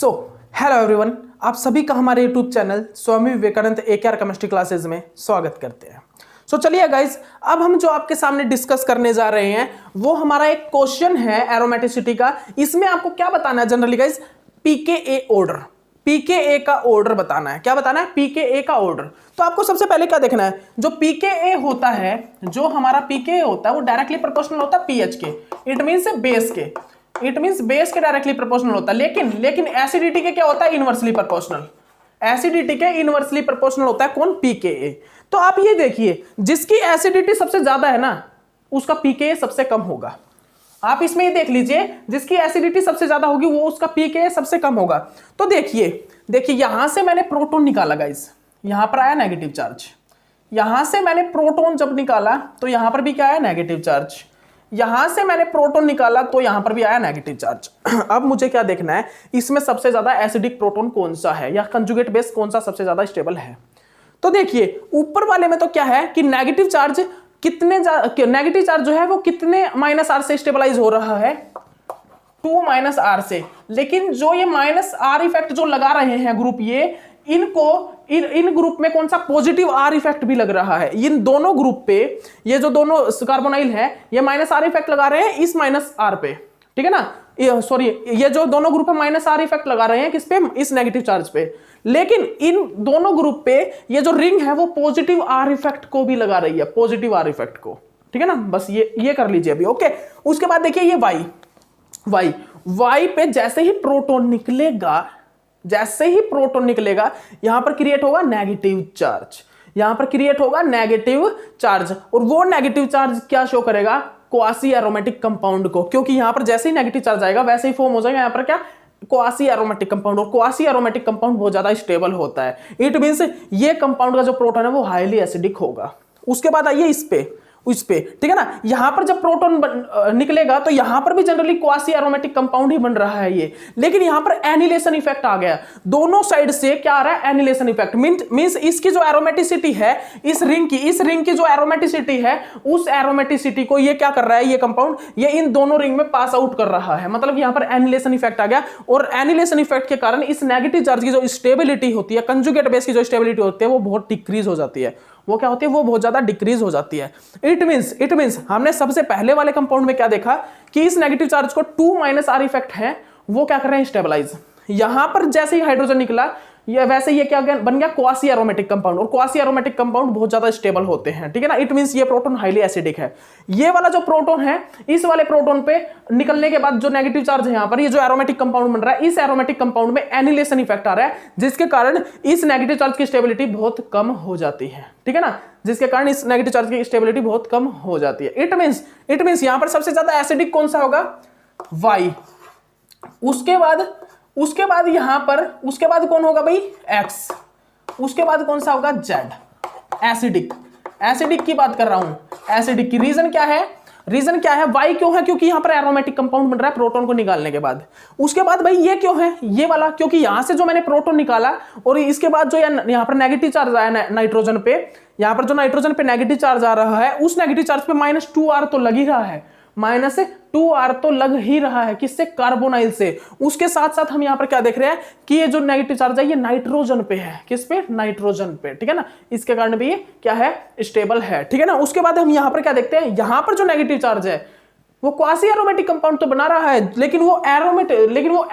So hello everyone, आप सभी का हमारे YouTube channel Swami Vivekananda AKR chemistry classes में स्वागत करते हैं। चलिए गाइज, अब हम जो आपके सामने डिस्कस करने जा रहे हैं वो हमारा एक क्वेश्चन है एरोमेटिसिटी का। इसमें आपको क्या बताना है generally guys, pKa order, pKa का ऑर्डर बताना है। क्या बताना है? pKa का ऑर्डर। तो आपको सबसे पहले क्या देखना है, जो pKa होता है, जो हमारा pKa होता है वो डायरेक्टली प्रोपोर्शनल होता है pH के, इट मीन्स बेस के, इट मींस बेस के डायरेक्टली प्रोपोर्शनल होता है। लेकिन एसिडिटी के क्या होता है? Inversely proportional. एसिडिटी के इनवर्सली प्रोपोर्शनल होता है कौन? pKa। तो आप ये देखिए, जिसकी एसिडिटी सबसे ज्यादा है ना, उसका pKa सबसे कम होगा। आप इसमें ये देख लीजिए, जिसकी एसिडिटी सबसे ज्यादा होगी वो उसका pKa सबसे कम होगा। तो देखिए यहां से मैंने प्रोटॉन निकाला गाइस, यहां पर आया नेगेटिव चार्ज। यहां से मैंने प्रोटॉन जब निकाला तो यहां पर भी क्या आया? Negative charge. यहां से मैंने प्रोटॉन निकाला तो यहां पर भी आया नेगेटिव चार्ज। अब मुझे क्या देखना है, इसमें सबसे ज्यादा एसिडिक प्रोटॉन कौन सा है या कंजुगेट बेस कौन सा सबसे ज्यादा स्टेबल है। तो देखिए ऊपर वाले में तो क्या है कि नेगेटिव चार्ज नेगेटिव चार्ज जो है वो कितने -R से स्टेबलाइज हो रहा है? 2 -R से। लेकिन जो ये -R इफेक्ट जो लगा रहे हैं ग्रुप, ये इन ग्रुप में कौन सा पॉजिटिव R इफेक्ट भी लग रहा है। इन दोनों ग्रुप पे, ये जो दोनों कार्बोनाइल है, ये -R इफेक्ट लगा रहे हैं इस -R पे, ठीक है ना। सॉरी, ये जो दोनों ग्रुप है -R इफेक्ट लगा रहे हैं किस पे? इस नेगेटिव चार्ज पे। लेकिन इन दोनों ग्रुप पे ये जो रिंग है वो पॉजिटिव R इफेक्ट को भी लगा रही है, पॉजिटिव R इफेक्ट को, ठीक है ना। बस ये कर लीजिए अभी, ओके। उसके बाद देखिए ये Y पे जैसे ही प्रोटॉन निकलेगा, यहां पर क्रिएट होगा नेगेटिव चार्ज, यहां पर क्रिएट होगा नेगेटिव चार्ज। और वो नेगेटिव चार्ज क्या शो करेगा? क्वासी एरोमेटिक कंपाउंड को, क्योंकि यहां पर जैसे ही नेगेटिव चार्ज आएगा वैसे ही फॉर्म हो जाएगा यहां पर क्या? Quasi aromatic compound. और क्वासी एरोमेटिक कंपाउंड बहुत ज्यादा स्टेबल होता है। इट मींस ये कंपाउंड का जो प्रोटॉन है वो हाईली एसिडिक होगा। उसके बाद आइए इस पे, ठीक है ना। यहां पर जब प्रोटॉन निकलेगा तो यहां पर भी जनरली क्वासी एरोमेटिक कंपाउंड ही बन रहा है ये। लेकिन यहां पर एनिलेशन इफेक्ट आ गया, दोनों साइड से क्या आ रहा है? Annihilation effect. मींस इसकी जो एरोमेटिसिटी है, इस रिंग की जो एरोमेटिसिटी है, उस एरोमेटिसिटी को ये क्या कर रहा है? ये कंपाउंड ये इन दोनों रिंग में पास आउट कर रहा है। मतलब यहां पर एनिलेशन इफेक्ट आ गया। और एनिलेशन इफेक्ट के कारण इस नेगेटिव चार्ज की जो स्टेबिलिटी होती है, कंजुगेट बेस की जो स्टेबिलिटी होती है, वो बहुत डिक्रीज हो जाती है। वो क्या होती है? वो बहुत ज्यादा डिक्रीज हो जाती है। इट मींस हमने सबसे पहले वाले कंपाउंड में क्या देखा कि इस नेगेटिव चार्ज को 2 -R इफेक्ट है, वो क्या कर रहे हैं? स्टेबलाइज। यहां पर जैसे ही हाइड्रोजन निकला, ये वैसे ये क्या बन गया? Quasi aromatic compound. और क्वासी एरोमेटिक कंपाउंड बहुत ज्यादा स्टेबल होते हैं, ठीक है ना। इट मींस ये प्रोटॉन हाईली एसिडिक है। ये वाला जो प्रोटॉन है, इस वाले प्रोटॉन पे निकलने के बाद जो नेगेटिव चार्ज है, यहां पर ये जो एरोमेटिक कंपाउंड बन रहा है, इस एरोमेटिक कंपाउंड में एनिलेशन इफेक्ट आ रहा है, जिसके कारण इस नेगेटिव चार्ज की स्टेबिलिटी बहुत कम हो जाती है, ठीक है ना। जिसके कारण इस नेगेटिव चार्ज की स्टेबिलिटी बहुत कम हो जाती है। इट मींस यहां पर सबसे ज्यादा एसिडिक कौन सा होगा? Y। उसके बाद यहां पर उसके बाद कौन होगा भाई? X। उसके बाद कौन सा होगा? Z। एसिडिक की बात कर रहा हूं। एसिडिक की रीजन क्या है? Y क्यों है? क्योंकि यहां पर एरोमेटिक कंपाउंड बन रहा है प्रोटॉन को निकालने के बाद। उसके बाद भाई ये क्यों है? ये वाला, क्योंकि यहां से जो मैंने प्रोटॉन निकाला और इसके बाद जो यहां पर नेगेटिव चार्ज आया नाइट्रोजन पे, यहां पर जो नाइट्रोजन पे नेगेटिव चार्ज आ रहा है, उस नेगेटिव चार्ज पे -2R तो लग ही रहा है, -2R तो लग ही रहा है। किससे? कार्बोनाइल से। उसके साथ साथ हम यहां पर क्या देख रहे हैं कि ये जो नेगेटिव चार्ज है ये नाइट्रोजन पे है। किस पे? नाइट्रोजन पे, ठीक है ना। इसके कारण भी ये क्या है? स्टेबल है, ठीक है ना। उसके बाद हम यहां पर क्या देखते हैं, यहां पर जो नेगेटिव चार्ज है वो क्वासी एरोमेटिक कंपाउंड तो बना रहा है, लेकिन वो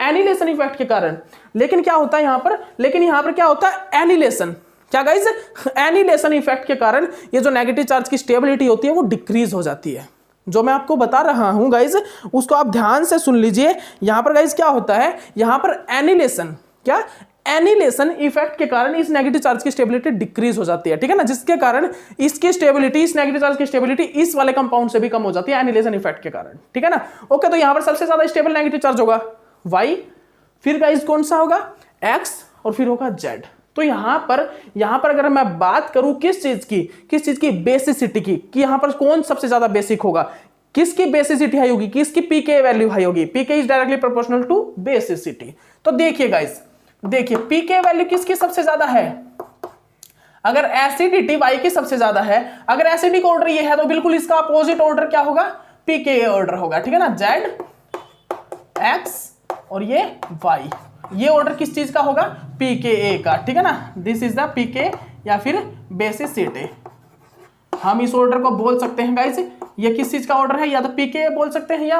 एनिलेशन इफेक्ट के कारण, लेकिन क्या होता है यहां पर क्या होता है? एनिलेशन। क्या गाइस? एनिलेशन इफेक्ट के कारण ये जो नेगेटिव चार्ज की स्टेबिलिटी होती है वो डिक्रीज हो जाती है। जो मैं आपको बता रहा हूं गाइस, उसको आप ध्यान से सुन लीजिए। यहां पर गाइस क्या होता है? यहां पर एनिलेशन इफेक्ट के कारण इस नेगेटिव चार्ज की स्टेबिलिटी डिक्रीज हो जाती है, ठीक है ना। जिसके कारण इसकी स्टेबिलिटी, इस नेगेटिव चार्ज की स्टेबिलिटी इस वाले कंपाउंड से भी कम हो जाती है एनिलेशन इफेक्ट के कारण, ठीक है ना। ओके, तो यहां पर सबसे ज्यादा स्टेबल नेगेटिव चार्ज होगा Y। फिर गाइस कौन सा होगा? X। और फिर होगा Z। तो यहां पर अगर मैं बात करूं किस चीज की? बेसिसिटी की, कि यहां पर कौन सबसे ज्यादा बेसिक होगा, किसकी बेसिसिटी हाई होगी, किसकी pKa वैल्यू हाई होगी? pK is directly proportional to basicity. तो देखिए गाइस, pK वैल्यू किसकी सबसे ज्यादा है? अगर एसिडिटी Y की सबसे ज्यादा है, अगर एसिडिक ऑर्डर ये है तो बिल्कुल इसका अपोजिट ऑर्डर क्या होगा? pKa ऑर्डर होगा, ठीक है ना। Z, X और ये Y। ये ऑर्डर किस चीज का होगा, पीकेए का, ठीक है ना, दिस इज द पीके या फिर बेसिसिटी। हम इस ऑर्डर को बोल सकते हैं गाइस, ये किस चीज का ऑर्डर है, या तो पीके बोल सकते हैं या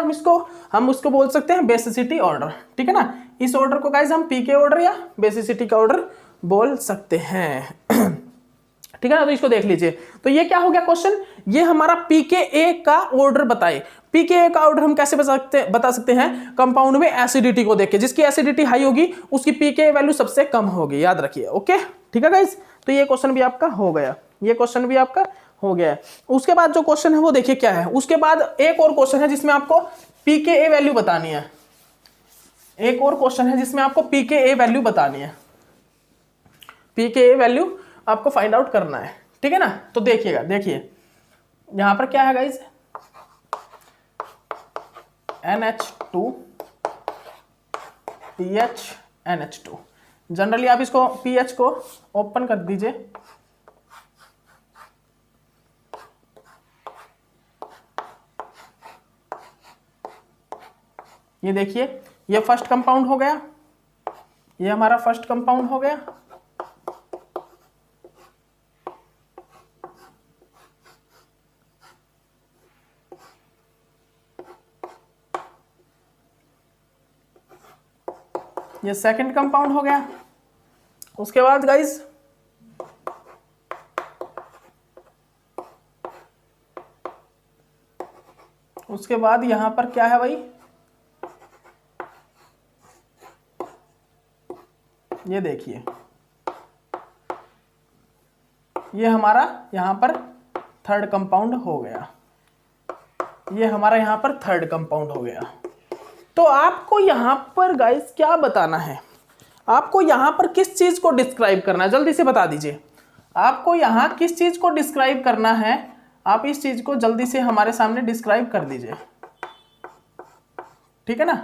हम उसको बोल सकते हैं बेसिसिटी ऑर्डर, ठीक है ना। इस ऑर्डर को गाइस हम पीके ऑर्डर या बेसिसिटी का ऑर्डर बोल सकते हैं, ठीक है ना। तो इसको देख लीजिए, तो ये क्या हो गया क्वेश्चन, ये हमारा पीकेए का ऑर्डर बताए। पीकेए का ऑर्डर हम कैसे बता सकते हैं, कंपाउंड में एसिडिटी को देख के, जिसकी एसिडिटी हाई होगी उसकी पीके वैल्यू सबसे कम होगी, याद रखिए, ओके, ठीक है गाइस। तो ये क्वेश्चन भी आपका हो गया, ये क्वेश्चन भी आपका हो गया है। उसके बाद जो क्वेश्चन है वो देखिए क्या है, उसके बाद एक और क्वेश्चन है जिसमें आपको पीकेए वैल्यू बतानी है, एक और क्वेश्चन है जिसमें आपको पीकेए वैल्यू बतानी है, पीकेए वैल्यू आपको फाइंड आउट करना है, ठीक है ना। तो देखिएगा, देखिए यहां पर क्या है guys, NH2 PH NH2। Generally आप इसको पीएच को ओपन कर दीजिए, ये देखिए ये फर्स्ट कंपाउंड हो गया, ये हमारा फर्स्ट कंपाउंड हो गया, ये सेकंड कंपाउंड हो गया। उसके बाद गाइस उसके बाद यहां पर क्या है भाई, ये देखिए ये हमारा यहां पर थर्ड कंपाउंड हो गया, ये हमारा यहां पर थर्ड कंपाउंड हो गया। तो आपको यहां पर गाइस क्या बताना है, आपको यहां पर किस चीज को डिस्क्राइब करना है, जल्दी से बता दीजिए, आपको यहां किस चीज को डिस्क्राइब करना है, आप इस चीज को जल्दी से हमारे सामने डिस्क्राइब कर दीजिए, ठीक है ना।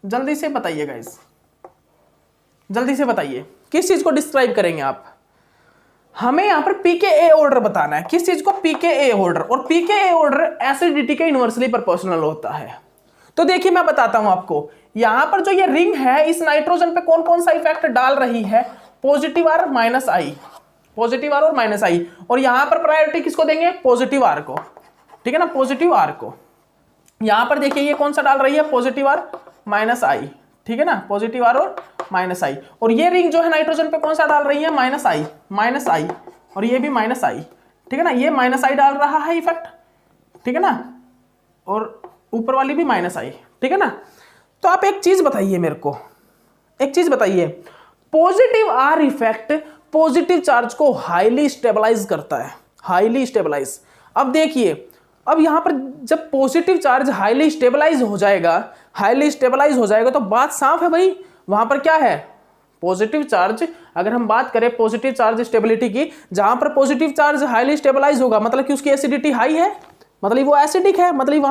जल्दी से बताइए गाइस, जल्दी से बताइए किस चीज को डिस्क्राइब करेंगे आप। हमें यहां पर पीकेए ऑर्डर बताना है, किस चीज को, पीकेए ऑर्डर। और पीकेए ऑर्डर एसिडिटी के इनवर्सली प्रोपोर्शनल होता है। तो देखिए मैं बताता हूं आपको, यहां पर जो ये रिंग है इस नाइट्रोजन पे कौन कौन सा इफेक्ट डाल रही है, positive R minus I, positive R और माइनस आई। और यहां पर प्रायोरिटी किसको देंगे, पॉजिटिव आर को, ठीक है ना, पॉजिटिव आर को। यहां पर देखिए ये कौन सा डाल रही है, पॉजिटिव आर माइनस आई, ठीक है ना, पॉजिटिव आर और माइनस आई। और ये रिंग जो है नाइट्रोजन पे कौन सा डाल रही है, माइनस आई, माइनस आई, और ये भी माइनस आई, ठीक है ना, ये माइनस आई डाल रहा है इफेक्ट, ठीक है ना, और ऊपर वाली भी माइनस आई, ठीक है ना। तो आप एक चीज बताइए मेरे को, एक चीज बताइए, positive are effect positive charge को हाईली स्टेबलाइज करता है, हाईली स्टेबलाइज। अब देखिए, अब यहां पर जब पॉजिटिव चार्ज हाईली स्टेबलाइज हो जाएगा, हाईली स्टेबलाइज हो जाएगा तो बात साफ है भाई, वहां पर क्या है, पॉजिटिव चार्ज। अगर हम बात करें पॉजिटिव चार्ज स्टेबिलिटी की, जहां पर पॉजिटिव चार्ज हाईली स्टेबलाइज होगा मतलब कि उसकी एसिडिटी हाई है, मतलब वो एसिडिक है, मतलब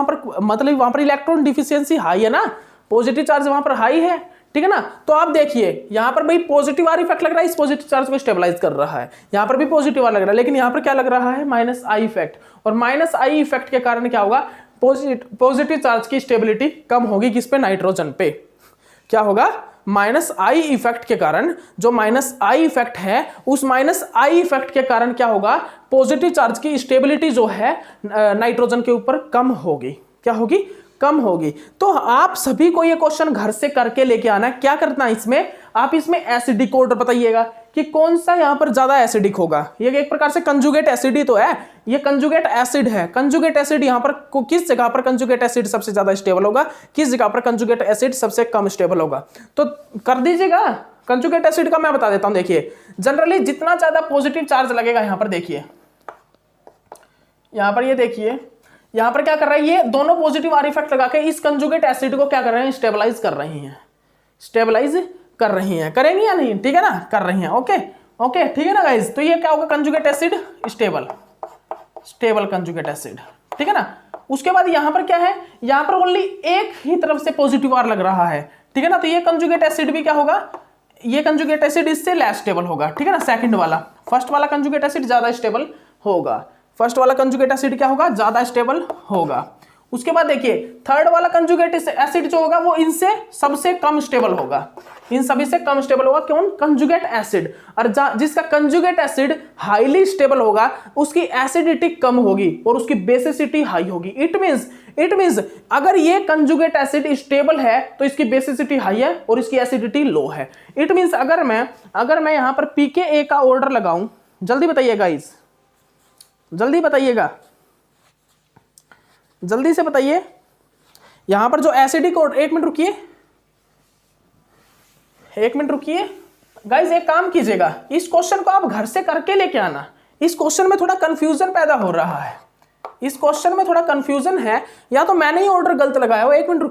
वहां पर इलेक्ट्रॉन डिफिशियंसी हाई है ना, पॉजिटिव चार्ज वहां पर हाई है, ठीक है ना। तो आप देखिए यहां पर भाई पॉजिटिव आर इफेक्ट लग रहा है, इस पॉजिटिव चार्ज को स्टेबलाइज कर रहा है, यहां पर भी पॉजिटिव आर लग रहा है, लेकिन यहां पर क्या लग रहा है, माइनस आई इफेक्ट। और माइनस आई इफेक्ट के कारण क्या होगा, पॉजिटिव चार्ज की स्टेबिलिटी कम होगी, किस पे, नाइट्रोजन पे। क्या होगा, माइनस आई इफेक्ट के कारण, जो माइनस आई इफेक्ट है उस माइनस आई इफेक्ट के कारण क्या होगा, पॉजिटिव चार्ज की स्टेबिलिटी जो है नाइट्रोजन के ऊपर कम होगी, क्या होगी, कम होगी। तो आप सभी को ये क्वेश्चन घर से करके लेके आना है। क्या करना है इसमें, आप इसमें एसिडिक ऑर्डर बताइएगा कि कौन सा यहां पर ज्यादा एसिडिक होगा। ये एक प्रकार से कंजुगेट एसिड ही तो है, ये कंजुगेट एसिड है। कंजुगेट एसिड यहां पर किस जगह पर कंजुगेट एसिड सबसे ज्यादा स्टेबल होगा, किस जगह पर कंजुगेट एसिड सबसे कम स्टेबल होगा, तो कर दीजिएगा। कंजुगेट एसिड का मैं बता देता हूं, देखिए जनरली जितना ज्यादा पॉजिटिव चार्ज लगेगा, यहां पर देखिए, यहां पर ये देखिए, यहां पर क्या कर रहा है, ये दोनों पॉजिटिव आर इफेक्ट लगा के इस कंजुगेट एसिड को क्या कर रहे हैं, स्टेबलाइज कर रही हैं, स्टेबलाइज कर रही हैं, करेंगी या नहीं, ठीक है ना, कर रही हैं, ओके ओके, ठीक है ना गाइज। तो ये क्या होगा, conjugate acid stable, stable conjugate acid, ठीक है ना। उसके बाद यहां पर क्या है, यहां पर ओनली एक ही तरफ से पॉजिटिव आर लग रहा है, ठीक है ना। तो ये कंजुगेट एसिड भी क्या होगा, ये कंजुगेट एसिड इससे लेस स्टेबल होगा, ठीक है ना। सेकंड वाला, फर्स्ट वाला कंजुगेट एसिड ज्यादा स्टेबल होगा, फर्स्ट वाला कंजुगेट एसिड क्या होगा, ज्यादा स्टेबल होगा। उसके बाद देखिए थर्ड वाला कंजुगेट एसिड जो होगा वो इनसे सबसे कम स्टेबल होगा, इन सभी से कम स्टेबल होगा कौन? Conjugate acid. और जिसका कंजुगेट एसिड हाईली स्टेबल होगा उसकी एसिडिटी कम होगी और उसकी बेसिसिटी हाई होगी। इट मींस अगर ये कंजुगेट एसिड स्टेबल है तो इसकी बेसिसिटी हाई है और इसकी एसिडिटी लो है। इट मींस अगर मैं यहां पर pKa का ऑर्डर लगाऊं, जल्दी बताइएगा गाइस, जल्दी बताइएगा, जल्दी से बताइए। यहां पर जो एसिडिक ऑर्डर, एक मिनट रुकिए गाइस, एक काम कीजिएगा, इस क्वेश्चन को आप घर से करके लेके आना। इस क्वेश्चन में थोड़ा कंफ्यूजन पैदा हो रहा है, इस क्वेश्चन में थोड़ा कंफ्यूजन है, या तो मैंने ही ऑर्डर गलत लगाया हो। एक मिनट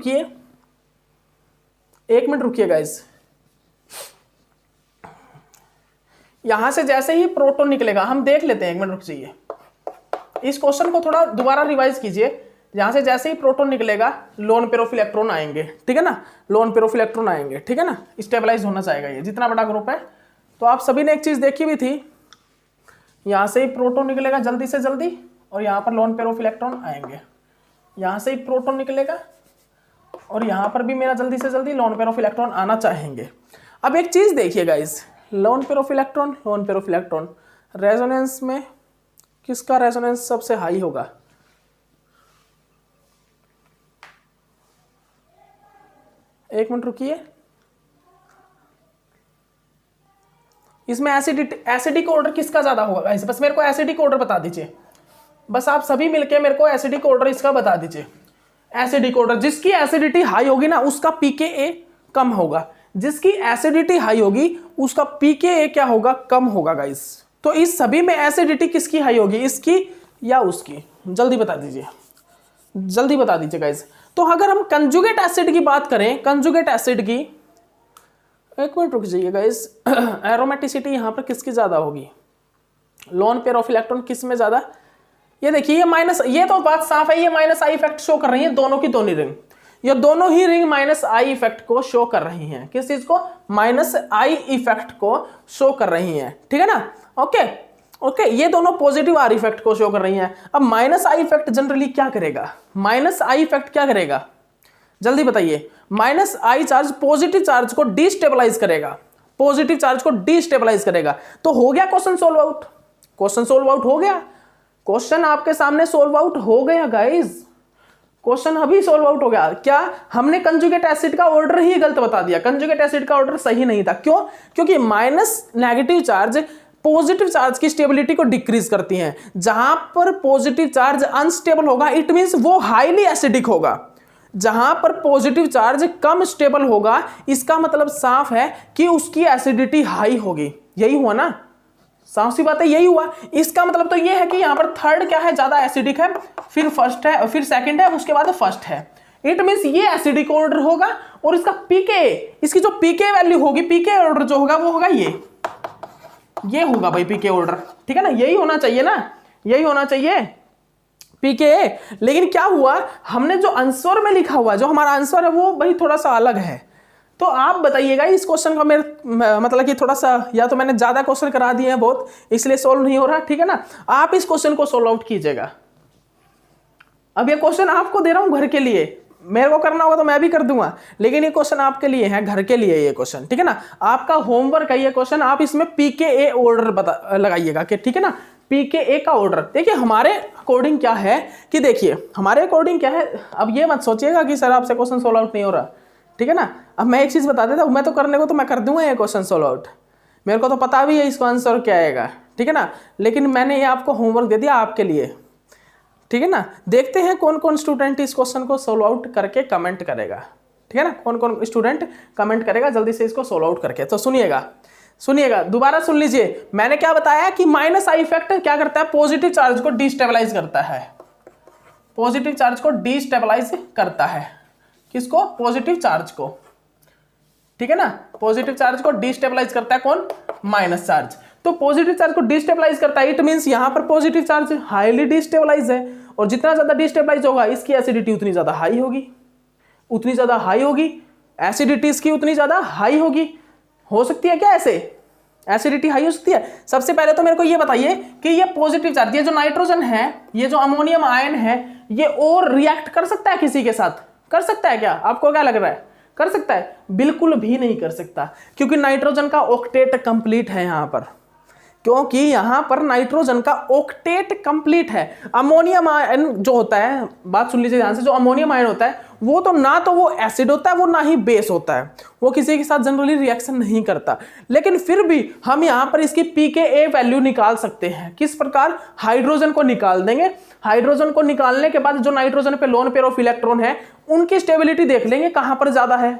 रुकिए गाइस। यहां से जैसे ही प्रोटॉन निकलेगा हम देख लेते हैं, एक मिनट रुक जाइए, इस क्वेश्चन को थोड़ा दोबारा रिवाइज कीजिए। यहां से जैसे ही प्रोटॉन निकलेगा लोन पेयर ऑफ इलेक्ट्रॉन आएंगे, ठीक है ना, लोन पेयर ऑफ इलेक्ट्रॉन आएंगे, ठीक है ना, स्टेबलाइज होना चाहेगा ये जितना बड़ा ग्रुप है। तो आप सभी ने एक चीज देखी भी थी, यहां से ही प्रोटॉन निकलेगा जल्दी से जल्दी और यहां पर लोन पेयर ऑफ इलेक्ट्रॉन आएंगे, यहां से ही प्रोटॉन निकलेगा और यहां पर भी मेरा जल्दी से जल्दी लोन पेयर ऑफ इलेक्ट्रॉन आना चाहेंगे। अब एक चीज देखिए guys, lone pair of electron resonance में किसका रेजोनेंस सबसे हाई होगा? एक मिनट रुकिए, इसमें एसिडिक ऑर्डर किसका ज्यादा होगा गाइस? बस मेरे को एसिडिक ऑर्डर बता दीजिए, बस आप सभी मिलके मेरे को एसिडिक ऑर्डर इसका बता दीजिए। एसिडिक ऑर्डर जिसकी एसिडिटी हाई होगी ना उसका pKa कम होगा, जिसकी एसिडिटी हाई होगी उसका pKa क्या होगा? कम होगा गाइस। तो इस सभी में एसिडिटी किसकी हाई होगी, इसकी या उसकी? जल्दी बता दीजिए, जल्दी बता दीजिए गाइस। तो अगर हम कंजुगेट एसिड की बात करें, कंजुगेट एसिड की, एक मिनट रुक जाइए गाइस, एरोमेटिसिटी यहां पर किसकी ज्यादा होगी? लोन पेयर ऑफ इलेक्ट्रॉन किस में ज्यादा? ये देखिए ये माइनस, ये तो बात साफ है, ये माइनस आई इफेक्ट शो कर रही है दोनों की दोनों रिंग, ये दोनों ही रिंग माइनस आई इफेक्ट को शो कर रही हैं। किस चीज को? माइनस आई इफेक्ट को शो कर रही हैं, ठीक है ना। ओके, ये दोनों पॉजिटिव आर इफेक्ट को शो कर रही हैं। अब माइनस आई इफेक्ट जनरली क्या करेगा? माइनस आई इफेक्ट क्या करेगा? जल्दी बताइए। माइनस आई चार्ज पॉजिटिव चार्ज को डिस्टेबलाइज करेगा, पॉजिटिव चार्ज को डिस्टेबलाइज करेगा। तो हो गया question solve out, question solve out हो गया, क्वेश्चन आपके सामने सोल्व आउट हो गया गाइस, क्वेश्चन अभी सोल्व आउट हो गया। क्या हमने कंजुगेट एसिड का ऑर्डर ही गलत बता दिया? कंजुगेट एसिड का ऑर्डर सही नहीं था, क्यों? क्योंकि minus negative charge positive charge की स्टेबिलिटी को डिक्रीज करती हैं। जहां पर पॉजिटिव चार्ज अनस्टेबल होगा इट मींस वो हाईली एसिडिक होगा, जहां पर पॉजिटिव चार्ज कम स्टेबल होगा इसका मतलब साफ है कि उसकी एसिडिटी हाई होगी। यही हुआ ना, साफ सी बात है, यही हुआ। इसका मतलब तो ये है कि यहां पर थर्ड क्या है? ज्यादा एसिडिक है, फिर फर्स्ट है, फिर सेकंड है, उसके बाद फर्स्ट है। इट मींस ये एसिडिक ऑर्डर होगा और इसका pKa, इसकी जो pKa वैल्यू होगी, pKa ऑर्डर जो होगा वो होगा ये होगा भाई pKa ऑर्डर, ठीक है ना, यही होना चाहिए ना, यही होना चाहिए pKa। लेकिन क्या हुआ, हमने जो आंसर में लिखा हुआ, जो हमारा आंसर है वो भाई थोड़ा सा अलग है। तो आप बताइएगा इस क्वेश्चन का, मेरे मतलब कि थोड़ा सा, या तो मैंने ज्यादा क्वेश्चन करा दिए हैं बहुत, इसलिए सोल्व नहीं हो रहा, ठीक है ना। आप इस क्वेश्चन को सोल्व आउट कीजिएगा। अब ये क्वेश्चन आपको दे रहा हूं घर के लिए, मेरे को करना होगा तो मैं भी कर दूंगा, लेकिन ये क्वेश्चन आपके लिए है, घर के लिए ये क्वेश्चन, ठीक है ना। आपका होमवर्क है ये क्वेश्चन, आप इसमें pKa ऑर्डर लगाइएगा कि, ठीक है ना, pKa का ऑर्डर। देखिए हमारे अकॉर्डिंग क्या है कि, देखिए हमारे अकॉर्डिंग क्या है, अब ये मत सोचिएगा कि सर आपसे क्वेश्चन सोल्व आउट नहीं हो रहा, ठीक है ना। अब मैं एक चीज बता देता हूं, मैं तो करने को तो मैं कर दूंगा ये क्वेश्चन सोल्व आउट, मेरे को तो पता भी है इसका आंसर क्या आएगा, ठीक है ना, लेकिन मैंने ये आपको होमवर्क दे दिया आपके लिए, ठीक है ना। देखते हैं कौन कौन स्टूडेंट इस क्वेश्चन को सोल्व आउट करके कमेंट करेगा, ठीक है ना, कौन कौन स्टूडेंट कमेंट करेगा जल्दी से इसको सोल्व आउट करके। तो सुनिएगा, दोबारा सुन लीजिए, मैंने क्या बताया कि माइनस आई इफेक्ट क्या करता है? पॉजिटिव चार्ज को डिस्टेबलाइज करता है, पॉजिटिव चार्ज को डिस्टेबलाइज करता है। किसको? पॉजिटिव चार्ज को, ठीक है ना, पॉजिटिव चार्ज को डिस्टेबलाइज करता है कौन? Minus charge. तो पॉजिटिव चार्ज को डिस्टेबलाइज करता है, इट मींस यहां पर पॉजिटिव चार्ज हाईली डिस्टेबलाइज है, और जितना ज्यादा डिस्टेबलाइज होगा इसकी एसिडिटी उतनी ज्यादा हाई होगी, उतनी ज्यादा हाई होगी, एसिडिटी इसकी उतनी ज्यादा हाई होगी। हो सकती है क्या ऐसे? एसिडिटी हाई हो सकती है? सबसे पहले तो मेरे को ये बताइए कि ये पॉजिटिव चार्ज, ये जो नाइट्रोजन है, ये जो अमोनियम आयन है, ये और रिएक्ट कर सकता है किसी के साथ? कर सकता है क्या? आपको क्या लग रहा है? कर सकता है? बिल्कुल भी नहीं कर सकता, क्योंकि नाइट्रोजन का ऑक्टेट कंप्लीट है यहां पर, क्योंकि यहां पर नाइट्रोजन का ऑक्टेट कंप्लीट है। अमोनियम आयन जो होता है, बात सुन लीजिए ध्यान से, जो अमोनियम आयन होता है वो तो ना तो वो एसिड होता है, वो ना ही बेस होता है, वो किसी के साथ जनरली रिएक्शन नहीं करता। लेकिन फिर भी हम यहां पर इसकी pKa वैल्यू निकाल सकते हैं। किस प्रकार? हाइड्रोजन को निकाल देंगे, हाइड्रोजन को निकालने के बाद जो नाइट्रोजन पे लोन पेयर ऑफ इलेक्ट्रॉन है उनकी स्टेबिलिटी देख लेंगे कहां पर ज्यादा है।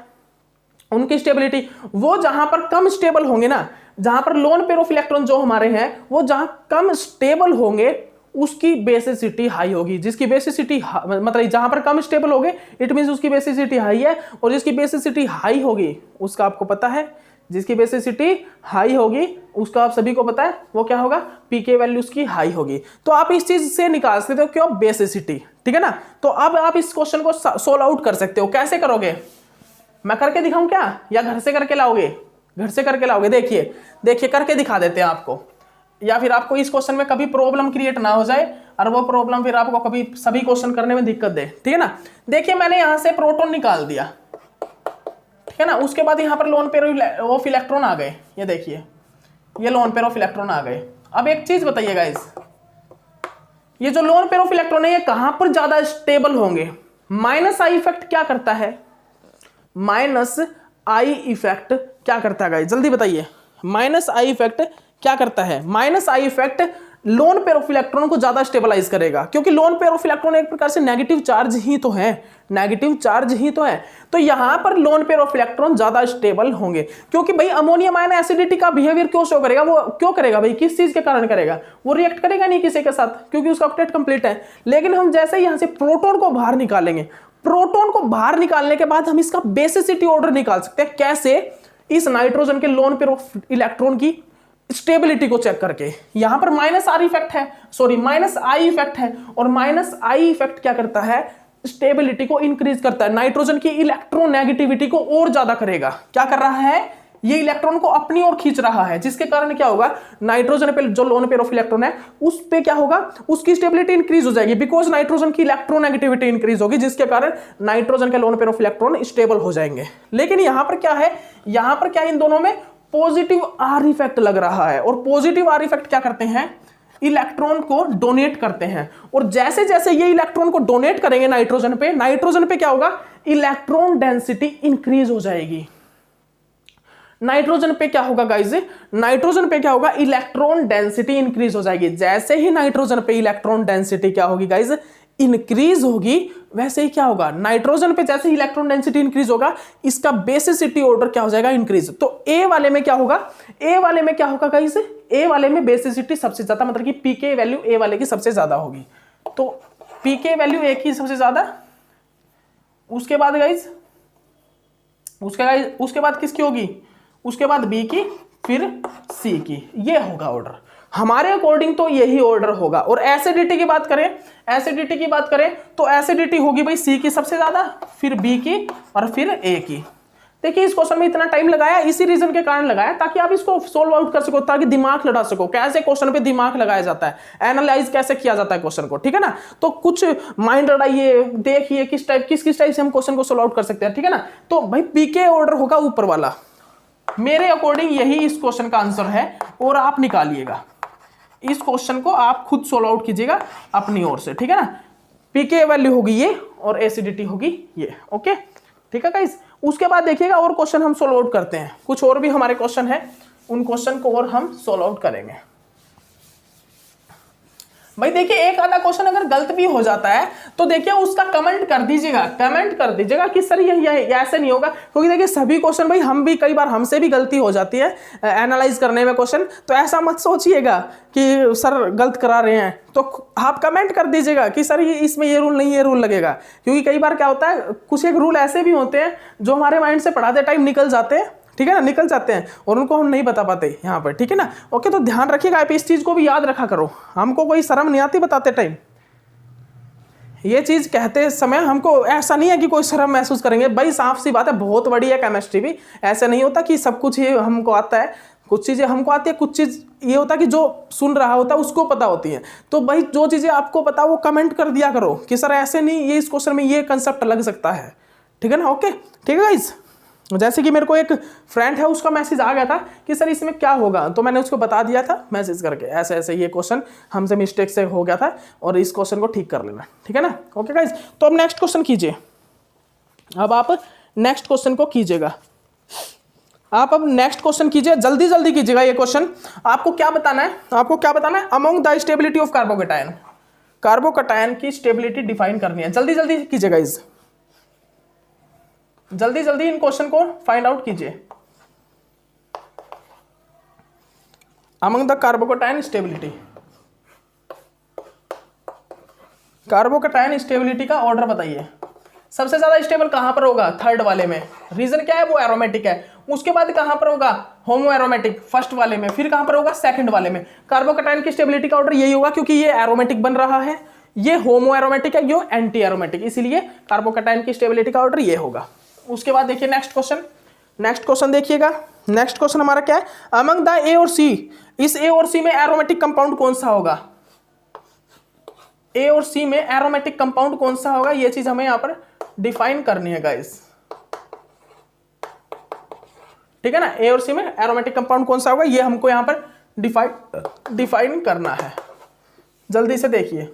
उनकी स्टेबिलिटी वो जहां पर कम स्टेबल होंगे ना, जहां पर लोन पेयर ऑफ इलेक्ट्रॉन जो हमारे हैं वो जहां कम स्टेबल होंगे उसकी बेसिसिटी हाई होगी। जिसकी बेसिसिटी मतलब जहां पर कम स्टेबल होंगे इट मींस उसकी बेसिसिटी हाई है, और जिसकी बेसिसिटी हाई होगी उसका आपको पता है, जिसकी बेसिसिटी हाई होगी उसका आप सभी को पता है वो क्या होगा? पीके वैल्यू उसकी हाई होगी। तो आप इस चीज से निकाल सकते हो क्यों? बेसिसिटी, ठीक है ना। तो अब आप इस क्वेश्चन को सोल्व आउट कर सकते हो। कैसे करोगे? मैं करके दिखाऊं क्या, या घर से करके लाओगे? घर से करके लाओगे। देखिए देखिए करके दिखा देते हैं आपको, या फिर आपको इस क्वेश्चन में कभी प्रॉब्लम क्रिएट ना हो जाए और वो प्रॉब्लम फिर आपको कभी सभी क्वेश्चन करने में दिक्कत दे, ठीक है ना। देखिए मैंने यहां से प्रोटॉन निकाल दिया, ठीक है ना। उसके बाद यहां पर लोन पेयर ऑफ इलेक्ट्रॉन आ गए, ये देखिए ये लोन पेयर ऑफ इलेक्ट्रॉन आ गए। अब एक चीज बताइएगा, ये जो लोन पेयर ऑफ इलेक्ट्रॉन है ये कहां पर ज्यादा स्टेबल होंगे? माइनस आई इफेक्ट क्या करता है? माइनस आई इफेक्ट क्या करता है गाइस? जल्दी बताइए, माइनस आई इफेक्ट क्या करता है? Minus I effect lone pair of electron को ज्यादा स्टेबलाइज करेगा, क्योंकि लोन पेयर ऑफ इलेक्ट्रॉन एक प्रकार से नेगेटिव चार्ज ही तो है, नेगेटिव चार्ज ही तो है। तो यहां पर लोन पेयर ऑफ इलेक्ट्रॉन ज्यादा स्टेबल होंगे, क्योंकि भाई अमोनियम आयन एसिडिटी का बिहेवियर क्यों शो करेगा? वो क्यों करेगा भाई? किस चीज के कारण करेगा? वो रिएक्ट करेगा नहीं किसी के साथ, क्योंकि उसका ऑक्टेट कंप्लीट है। लेकिन हम जैसे यहां से प्रोटॉन को बाहर निकालेंगे, प्रोटॉन को बाहर निकालने के बाद हम इसका बेसिसिटी ऑर्डर निकाल सकते हैं। कैसे? इस नाइट्रोजन के लोन पेयर ऑफ इलेक्ट्रॉन की स्टेबिलिटी को चेक करके। यहां पर माइनस आर इफेक्ट है, सॉरी माइनस आई इफेक्ट है, और माइनस आई इफेक्ट क्या करता है? स्टेबिलिटी को इंक्रीज करता है, नाइट्रोजन की इलेक्ट्रोनेगेटिविटी को और ज्यादा करेगा। क्या कर रहा है? ये इलेक्ट्रॉन को अपनी ओर खींच रहा है, जिसके कारण क्या होगा? नाइट्रोजन पे जो लोन पेयर ऑफ इलेक्ट्रॉन है उस पे क्या होगा? उसकी स्टेबिलिटी इंक्रीज हो जाएगी, बिकॉज नाइट्रोजन की इलेक्ट्रोनेगेटिविटी इंक्रीज होगी, जिसके कारण नाइट्रोजन के lone pair of electron stable हो जाएंगे। लेकिन यहां पर क्या है? यहां पर क्या इन दोनों में पॉजिटिव आर इफेक्ट लग रहा है, और पॉजिटिव आर इफेक्ट क्या करते हैं? इलेक्ट्रॉन को डोनेट करते हैं, और जैसे जैसे ये इलेक्ट्रॉन को डोनेट करेंगे नाइट्रोजन पे क्या होगा? इलेक्ट्रॉन डेंसिटी इंक्रीज हो जाएगी। नाइट्रोजन पे क्या होगा गाइस? नाइट्रोजन पे क्या होगा? इलेक्ट्रॉन डेंसिटी इंक्रीज हो जाएगी। जैसे ही नाइट्रोजन पे इलेक्ट्रॉन डेंसिटी क्या होगी गाइस? इंक्रीज होगी, वैसे ही क्या होगा? नाइट्रोजन पे जैसे ही इलेक्ट्रॉन डेंसिटी इंक्रीज होगा इसका बेसिसिटी ऑर्डर क्या हो जाएगा? इंक्रीज। तो ए वाले में क्या होगा? ए वाले में क्या होगा गाइस? ए वाले में बेसिसिटी सबसे ज्यादा, मतलब कि पीके वैल्यू ए वाले की सबसे ज्यादा होगी। तो पीके वैल्यू ए की सबसे ज्यादा, उसके बाद गाइस उसके बाद किसकी होगी? उसके बाद बी की, फिर सी की। ये होगा ऑर्डर हमारे अकॉर्डिंग, तो यही ऑर्डर होगा। और एसिडिटी की बात करें, एसिडिटी की बात करें तो एसिडिटी होगी भाई सी की सबसे ज्यादा, फिर बी की, और फिर ए की। देखिए इस क्वेश्चन में इतना टाइम लगाया इसी रीजन के कारण लगाया ताकि आप इसको सोल्व आउट कर सको, ताकि दिमाग लड़ा सको कैसे क्वेश्चन पे दिमाग लगाया जाता है, एनालाइज कैसे किया जाता है क्वेश्चन को, ठीक है ना। तो कुछ माइंड लड़ाइए, देखिए किस टाइप से हम क्वेश्चन को सोल्व आउट कर सकते हैं, ठीक है ना। तो भाई पीके ऑर्डर होगा ऊपर वाला, मेरे अकॉर्डिंग यही इस क्वेश्चन का आंसर है, और आप निकालिएगा इस क्वेश्चन को, आप खुद सोल्व आउट कीजिएगा अपनी ओर से, ठीक है ना। पीके वैल्यू होगी ये और एसिडिटी होगी ये, ओके ठीक है गाइस। उसके बाद देखिएगा और क्वेश्चन हम सोल्व आउट करते हैं, कुछ और भी हमारे क्वेश्चन है, उन क्वेश्चन को और हम सोल्व आउट करेंगे। भाई देखिए एक आधा क्वेश्चन अगर गलत भी हो जाता है तो देखिए उसका कमेंट कर दीजिएगा कि सर ये ऐसे नहीं होगा, क्योंकि देखिए सभी क्वेश्चन भाई हम भी कई बार हमसे भी गलती हो जाती है एनालाइज करने में क्वेश्चन, तो ऐसा मत सोचिएगा कि सर गलत करा रहे हैं। तो आप कमेंट कर दीजिएगा कि सर ये इसमें ये रूल नहीं, ये रूल लगेगा, क्योंकि कई बार क्या होता है कुछ एक रूल ऐसे भी होते हैं जो हमारे माइंड से पढ़ाते टाइम निकल जाते हैं, ठीक है ना, निकल जाते हैं और उनको हम नहीं बता पाते यहाँ पर, ठीक है ना। ओके तो ध्यान रखिएगा, आप इस चीज़ को भी याद रखा करो, हमको कोई शर्म नहीं आती बताते टाइम, ये चीज़ कहते समय हमको ऐसा नहीं है कि कोई शर्म महसूस करेंगे। भाई साफ सी बात है, बहुत बड़ी है केमिस्ट्री भी, ऐसा नहीं होता कि सब कुछ ही हमको आता है, कुछ चीज़ें हमको आती है, कुछ चीज़ ये होता है कि जो सुन रहा होता है उसको पता होती है। तो भाई जो चीज़ें आपको पता वो कमेंट कर दिया करो कि सर ऐसे नहीं, ये इस क्वेश्चन में ये कंसेप्ट लग सकता है, ठीक है ना। ओके ठीक है गाइस। जैसे कि मेरे को एक फ्रेंड है, उसका मैसेज आ गया था कि सर इसमें क्या होगा, तो मैंने उसको बता दिया था मैसेज करके, ऐसे ऐसे ये क्वेश्चन हमसे मिस्टेक से हो गया था और इस क्वेश्चन को ठीक कर लेना, ठीक है ना। ओके गाइस, तो अब नेक्स्ट क्वेश्चन कीजिए। अब आप नेक्स्ट क्वेश्चन को कीजिएगा, आप अब नेक्स्ट क्वेश्चन कीजिए, जल्दी जल्दी कीजिएगा ये क्वेश्चन। आपको क्या बताना है, आपको क्या बताना है, among the stability of carbocation, carbocation की स्टेबिलिटी डिफाइन करनी है। जल्दी जल्दी कीजिएगा, इस जल्दी जल्दी इन क्वेश्चन को फाइंड आउट कीजिए। Among the carbocation stability, carbocation stability का ऑर्डर बताइए। सबसे ज्यादा स्टेबल कहां पर होगा, थर्ड वाले में। रीजन क्या है, वो एरोमेटिक है। उसके बाद कहां पर होगा, होमो एरोमेटिक, फर्स्ट वाले में। फिर कहां पर होगा, सेकंड वाले में। कार्बोकैटायन की स्टेबिलिटी का ऑर्डर यही होगा, क्योंकि ये एरोमेटिक बन रहा है, ये होमो एरोमेटिक है, ये एंटी एरोमेटिक, इसीलिए कार्बोकैटायन की स्टेबिलिटी का ऑर्डर ये होगा। उसके बाद देखिए नेक्स्ट क्वेश्चन, नेक्स्ट क्वेश्चन देखिएगा। नेक्स्ट क्वेश्चन हमारा क्या है, अमंग द ए और सी, इस ए और सी में एरोमेटिक कंपाउंड कौन सा होगा, ए और सी में एरोमेटिक कंपाउंड कौन सा होगा, ये चीज हमें यहां पर डिफाइन करनी है गाइस, ठीक है ना। ए और सी में एरोमेटिक कंपाउंड कौन सा होगा, ये हमको यहां पर डिफाइन करना है। जल्दी से देखिए,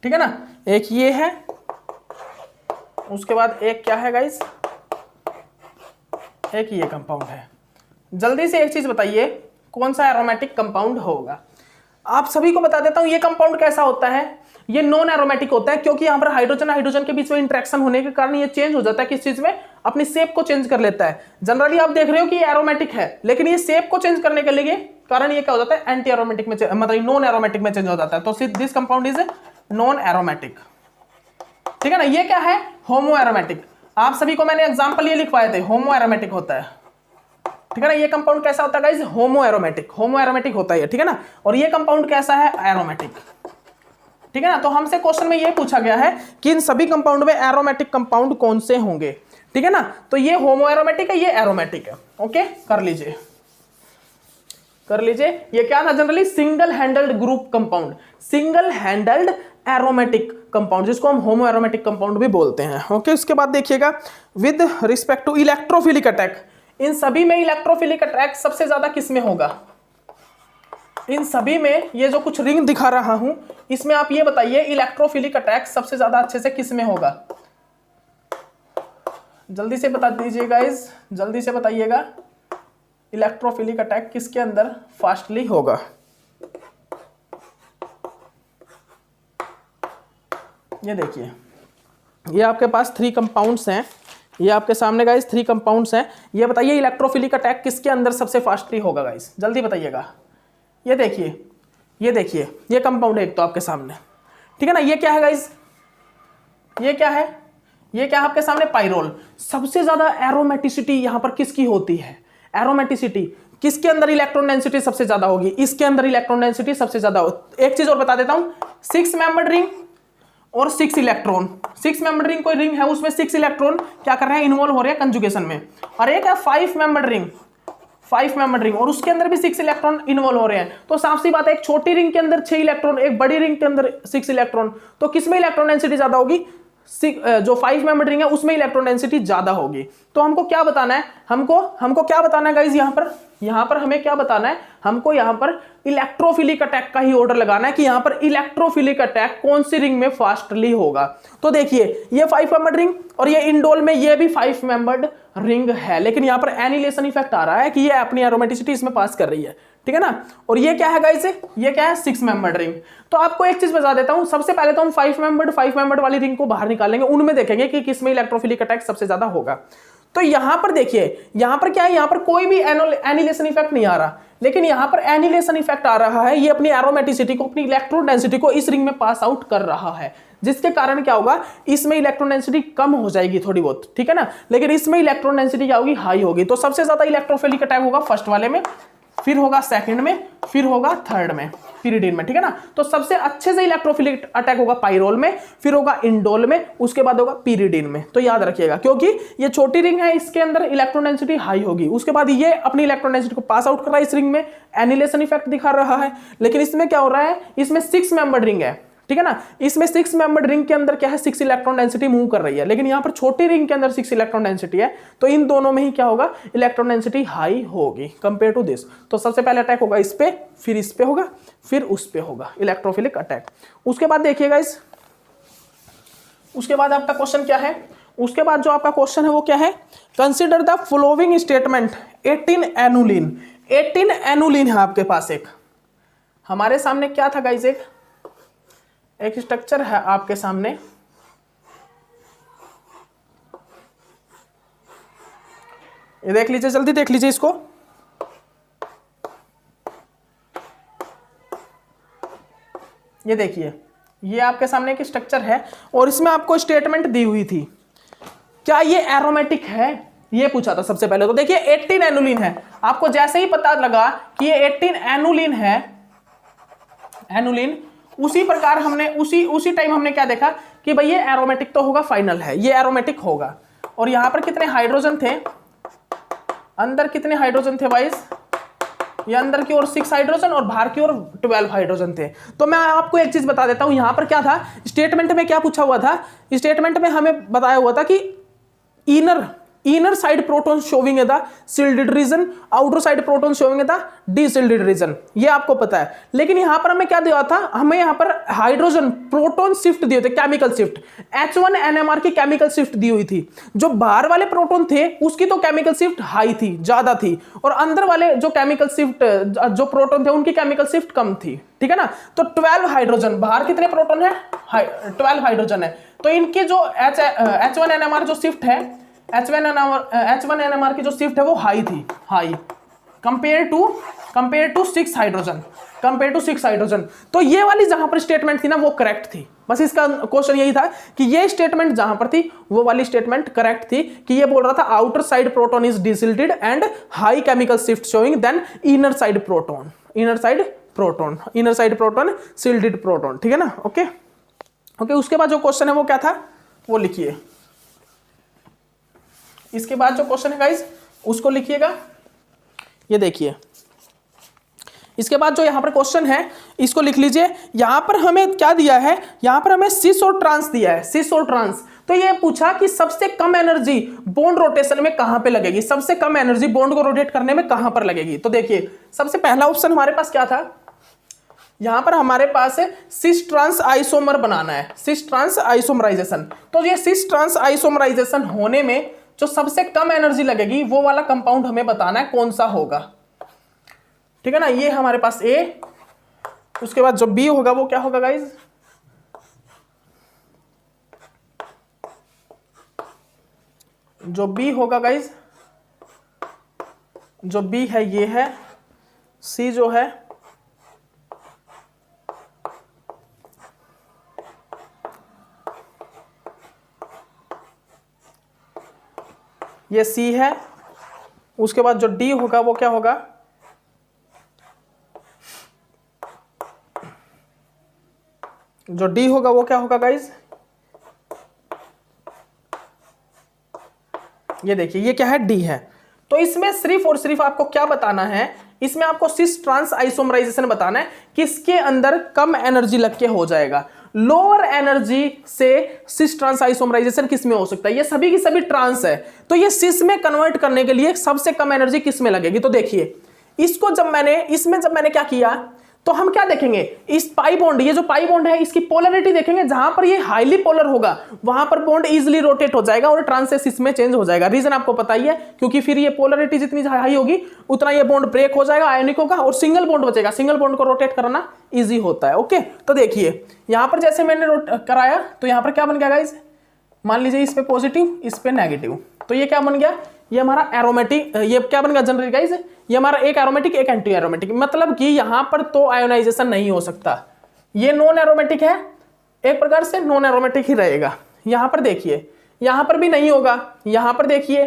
ठीक है ना। एक ये है, उसके बाद एक क्या है गाइस, एक ये कंपाउंड है। जल्दी से एक चीज बताइए, कौन सा एरोमेटिक कंपाउंड होगा। आप सभी को बता देता हूं ये कंपाउंड कैसा होता है, ये नॉन एरोमेटिक होता है, क्योंकि यहां पर हाइड्रोजन हाइड्रोजन के बीच में इंटरेक्शन होने के कारण ये चेंज हो जाता है, किस चीज में, अपनी शेप को चेंज कर लेता है। जनरली आप देख रहे हो कि ये एरोमेटिक है, लेकिन ये शेप को चेंज करने के लिए कारण ये क्या हो जाता है, एंटी एरोमेटिक में, मतलब नॉन एरोमेटिक में चेंज हो जाता है। तो this compound is non aromatic, ठीक है ना। ये क्या है, होमो एरोमेटिक। आप सभी को मैंने एग्जांपल ये लिखवाए थे, होमो एरोमेटिक होता है, ठीक है ना। ये कंपाउंड कैसा होता है गाइस, होमो एरोमेटिक होता है, ठीक है ना। और ये कंपाउंड कैसा है, एरोमेटिक, ठीक है ना। तो हमसे क्वेश्चन में ये पूछा गया है कि इन सभी कंपाउंड में एरोमेटिक कंपाउंड कौन से होंगे, ठीक है ना। तो ये होमो एरोमेटिक है, ये एरोमेटिक है। ओके, कर लीजिए कर लीजिए। ये क्या था, generally single handled group compound, single handled aromatic compound, जिसको हम होमो एरोमेटिक कंपाउंड भी बोलते हैं। ओके, उसके बाद देखिएगा, with respect to electrophilic attack, इन सभी में इलेक्ट्रोफिलिक अटैक सबसे ज्यादा किस में होगा, इन सभी में ये जो कुछ रिंग दिखा रहा हूं, इसमें आप ये बताइए इलेक्ट्रोफिलिक अटैक सबसे ज्यादा अच्छे से किस में होगा। जल्दी से बता दीजिए गाइस, जल्दी से बताइएगा, इलेक्ट्रोफिलिक अटैक किसके अंदर फास्टली होगा। ये देखिए, ये आपके पास 3 कंपाउंड्स हैं, ये आपके सामने गाइस 3 कंपाउंड्स हैं। ये बताइए इलेक्ट्रोफिलिक अटैक किसके अंदर सबसे फास्टली होगा गाइस, जल्दी बताइएगा। ये देखिए, ये देखिए, ये कंपाउंड है एक तो आपके सामने, ठीक है ना। ये क्या है गाइस, ये क्या है, ये क्या है आपके सामने, पाइरोल। सबसे ज्यादा एरोमेटिसिटी यहां पर किसकी होती है, एरोमेटिसिटी किसके अंदर इलेक्ट्रॉन डेंसिटी सबसे ज्यादा होगी, इसके अंदर इलेक्ट्रॉन डेंसिटी सबसे ज्यादा होगी। एक चीज और बता देता हूं, 6 मेंबर्ड रिंग और 6 इलेक्ट्रॉन, 6 मेंबर्ड रिंग कोई रिंग है, उसमें 6 इलेक्ट्रॉन क्या कर रहे हैं, इन्वॉल्व हो रहे हैं कंजुगेशन में। और एक है 5 मेंबर्ड रिंग, 5 मेंबर्ड रिंग, और उसके अंदर भी 6 इलेक्ट्रॉन इन्वॉल्व हो रहे हैं। तो साफ सी बात है, एक छोटी रिंग के अंदर 6 इलेक्ट्रॉन, एक बड़ी रिंग के अंदर 6 इलेक्ट्रॉन, तो किसमें इलेक्ट्रॉन डेंसिटी ज्यादा होगी, जो 5 मेंबर्ड रिंग है उसमें इलेक्ट्रॉन डेंसिटी ज्यादा होगी। तो हमको क्या बताना है, हमको क्या बताना है गाइस, यहां पर हमें क्या बताना है, हमको यहां पर इलेक्ट्रोफिलिक अटैक का ही ऑर्डर लगाना है कि यहां पर इलेक्ट्रोफिलिक अटैक कौन सी रिंग में फास्टली होगा। तो देखिए, ये 5 मेंबर्ड रिंग और ये इंडोल में ये भी 5 मेंबर्ड रिंग है, लेकिन यहां पर एनिलेशन इफेक्ट आ रहा है कि ये अपनी एरोमेटिसिटी इसमें पास कर रही है, ठीक है ना। और ये क्या है गाइस, ये क्या है, 6 मेंबर्ड रिंग। तो आपको एक चीज बता देता हूं, सबसे पहले तो हम 5 मेंबर्ड वाली रिंग को बाहर निकालेंगे, उनमें देखेंगे कि किसमें इलेक्ट्रोफिलिक अटैक सबसे ज्यादा होगा। तो यहां पर देखिए, यहां पर क्या है, यहां पर कोई भी एनिलेशन इफेक्ट नहीं आ रहा, लेकिन यहां पर एनिलेशन इफेक्ट आ रहा है, ये अपनी एरोमेटिसिटी को, अपनी इलेक्ट्रॉन डेंसिटी को इस रिंग में पास आउट कर रहा है, जिसके कारण क्या होगा, इसमें इलेक्ट्रॉन डेंसिटी कम हो जाएगी थोड़ी बहुत, ठीक है ना, लेकिन इसमें इलेक्ट्रॉन डेंसिटी क्या होगी, हाई होगी। तो सबसे ज्यादा इलेक्ट्रोफिलिक अटैक होगा फर्स्ट वाले में, फिर होगा सेकंड में, फिर होगा थर्ड में, पिरिडीन में, ठीक है ना। तो सबसे अच्छे से इलेक्ट्रोफिलिक अटैक होगा पाइरोल में, फिर होगा इंडोल में, उसके बाद होगा पिरिडीन में। तो याद रखिएगा, क्योंकि ये छोटी रिंग है, इसके अंदर इलेक्ट्रॉन डेंसिटी हाई होगी। उसके बाद ये अपनी इलेक्ट्रॉन डेंसिटी को पास आउट कर रहा है इस रिंग में, एनिलेशन इफेक्ट दिखा रहा है। लेकिन इसमें क्या हो रहा है, इसमें 6 मेंबर्ड रिंग है, ठीक है ना। इसमें 6 मेंबर्ड रिंग के अंदर क्या है, 6 इलेक्ट्रॉन डेंसिटी मूव कर रही है, लेकिन यहां पर छोटी रिंग के अंदर 6 इलेक्ट्रॉन डेंसिटी है। तो इन दोनों में ही क्या होगा, इलेक्ट्रॉन डेंसिटी हाई होगी कंपेयर टू दिस। तो सबसे पहले अटैक होगा इस पे, फिर इस पे होगा, फिर उस पे होगा, इलेक्ट्रोफिलिक अटैक। उसके बाद देखिएगा इस, उसके बाद आपका क्वेश्चन क्या है, उसके बाद जो आपका क्वेश्चन है वो क्या है, consider the following statement 18 annulene. 18 annulene है आपके पास। एक हमारे सामने क्या था गाइस, एक स्ट्रक्चर है आपके सामने, ये देख लीजिए, जल्दी देख लीजिए इसको। ये देखिए, ये आपके सामने एक स्ट्रक्चर है और इसमें आपको स्टेटमेंट दी हुई थी, क्या ये एरोमेटिक है, ये पूछा था सबसे पहले। तो देखिए 18 एनुलिन है, आपको जैसे ही पता लगा कि ये 18 एनुलिन है, एनुलिन, उसी प्रकार हमने उसी टाइम हमने क्या देखा कि भाई ये एरोमेटिक तो होगा, फाइनल है, ये एरोमेटिक होगा। और यहां पर कितने हाइड्रोजन थे, अंदर कितने हाइड्रोजन थे वाइस, ये अंदर की ओर 6 हाइड्रोजन और बाहर की ओर 12 हाइड्रोजन थे। तो मैं आपको एक चीज बता देता हूं, यहां पर क्या था, स्टेटमेंट में क्या पूछा हुआ था, स्टेटमेंट में हमें बताया हुआ था कि inner side proton showing the shielded region, outer side proton showing the deshielded region, ये आपको पता है। लेकिन यहां पर हमें क्या दिया था, हमें यहां पर हाइड्रोजन प्रोटॉन शिफ्ट दिए थे, केमिकल शिफ्ट, H1 NMR की केमिकल शिफ्ट दी हुई थी। जो बाहर वाले प्रोटॉन थे उसकी तो केमिकल शिफ्ट हाई थी, ज्यादा थी, और अंदर वाले जो केमिकल शिफ्ट, जो प्रोटॉन थे उनकी केमिकल शिफ्ट कम थी, ठीक है ना। तो 12 हाइड्रोजन, बाहर कितने प्रोटॉन है, 12 हाइड्रोजन है। तो इनकी जो H1 NMR जो शिफ्ट है, H1 NMR की जो शिफ्ट है वो हाई थी, हाई कंपेयर टू 6 हाइड्रोजन, तो ये वाली जहां पर स्टेटमेंट थी ना वो करेक्ट थी। बस इसका क्वेश्चन यही था कि ये स्टेटमेंट जहां पर थी वो वाली स्टेटमेंट करेक्ट थी, कि ये बोल रहा था outer side proton is deshielded and high chemical shift showing then inner side proton shielded proton, ठीक है ना। ओके, उसके बाद जो क्वेश्चन है वो क्या था वो लिखिए। इसके बाद जो क्वेश्चन है गाइस उसको लिखिएगा, ये देखिए। इसके बाद जो यहां पर क्वेश्चन है इसको लिख लीजिए। यहां पर हमें क्या दिया है, यहां पर हमें सिस और ट्रांस दिया है, सिस और ट्रांस। तो ये पूछा कि सबसे कम एनर्जी बॉन्ड रोटेशन में कहां पे लगेगी, सबसे कम एनर्जी बॉन्ड को रोटेट करने में कहां पर लगेगी। तो देखिए सबसे पहला ऑप्शन हमारे पास क्या था, यहां पर हमारे पास है सिस ट्रांस आइसोमर बनाना है, सिस ट्रांस आइसोमराइजेशन। तो ये सिस ट्रांस आइसोमराइजेशन होने में जो सबसे कम एनर्जी लगेगी वो वाला कंपाउंड हमें बताना है कौन सा होगा, ठीक है ना। ये हमारे पास ए, उसके बाद जो बी होगा वो क्या होगा गाइज, जो बी होगा गाइज, जो बी है ये है, सी जो है ये सी है, उसके बाद जो डी होगा वो क्या होगा, जो डी होगा वो क्या होगा गाइज, ये देखिए ये क्या है, डी है। तो इसमें सिर्फ और सिर्फ आपको क्या बताना है, इसमें आपको सिस ट्रांस आइसोमराइजेशन बताना है, किसके अंदर कम एनर्जी लग के हो जाएगा। लोअर एनर्जी से सिस ट्रांस आइसोमराइजेशन किस में हो सकता है, ये सभी की सभी ट्रांस है, तो ये सिस में कन्वर्ट करने के लिए सबसे कम एनर्जी किस में लगेगी। तो देखिए इसको जब मैंने क्या किया, तो हम क्या देखेंगे, इस पाई बॉन्ड, ये जो पाई बॉन्ड है इसकी पोलरिटी देखेंगे, जहां पर ये हाईली पोलर होगा वहां पर बॉन्ड इजीली रोटेट हो जाएगा और ट्रांस से सिस में चेंज हो जाएगा। रीजन आपको पता ही है, क्योंकि फिर ये पोलरिटी जितनी हाई होगी उतना ये बॉन्ड ब्रेक हो जाएगा, आयनिक होगा और सिंगल बॉन्ड बचेगा। सिंगल बॉन्ड को रोटेट करना इजी होता है। ओके, तो देखिए यहां पर जैसे मैंने कराया तो यहां पर क्या बन गया गाइस, मान लीजिए इस पे पॉजिटिव इस पे नेगेटिव, तो ये क्या बन गया, ये हमारा एरोमेटिक, ये क्या बन गया जनरली गाइस, ये हमारा एक एरोमेटिक एक एंटी एरोमेटिक, मतलब कि यहां पर तो आयोनाइजेशन नहीं हो सकता, ये नॉन एरोमेटिक है, एक प्रकार से नॉन एरोमेटिक ही रहेगा। यहां पर देखिए यहां पर भी नहीं होगा, यहां पर देखिए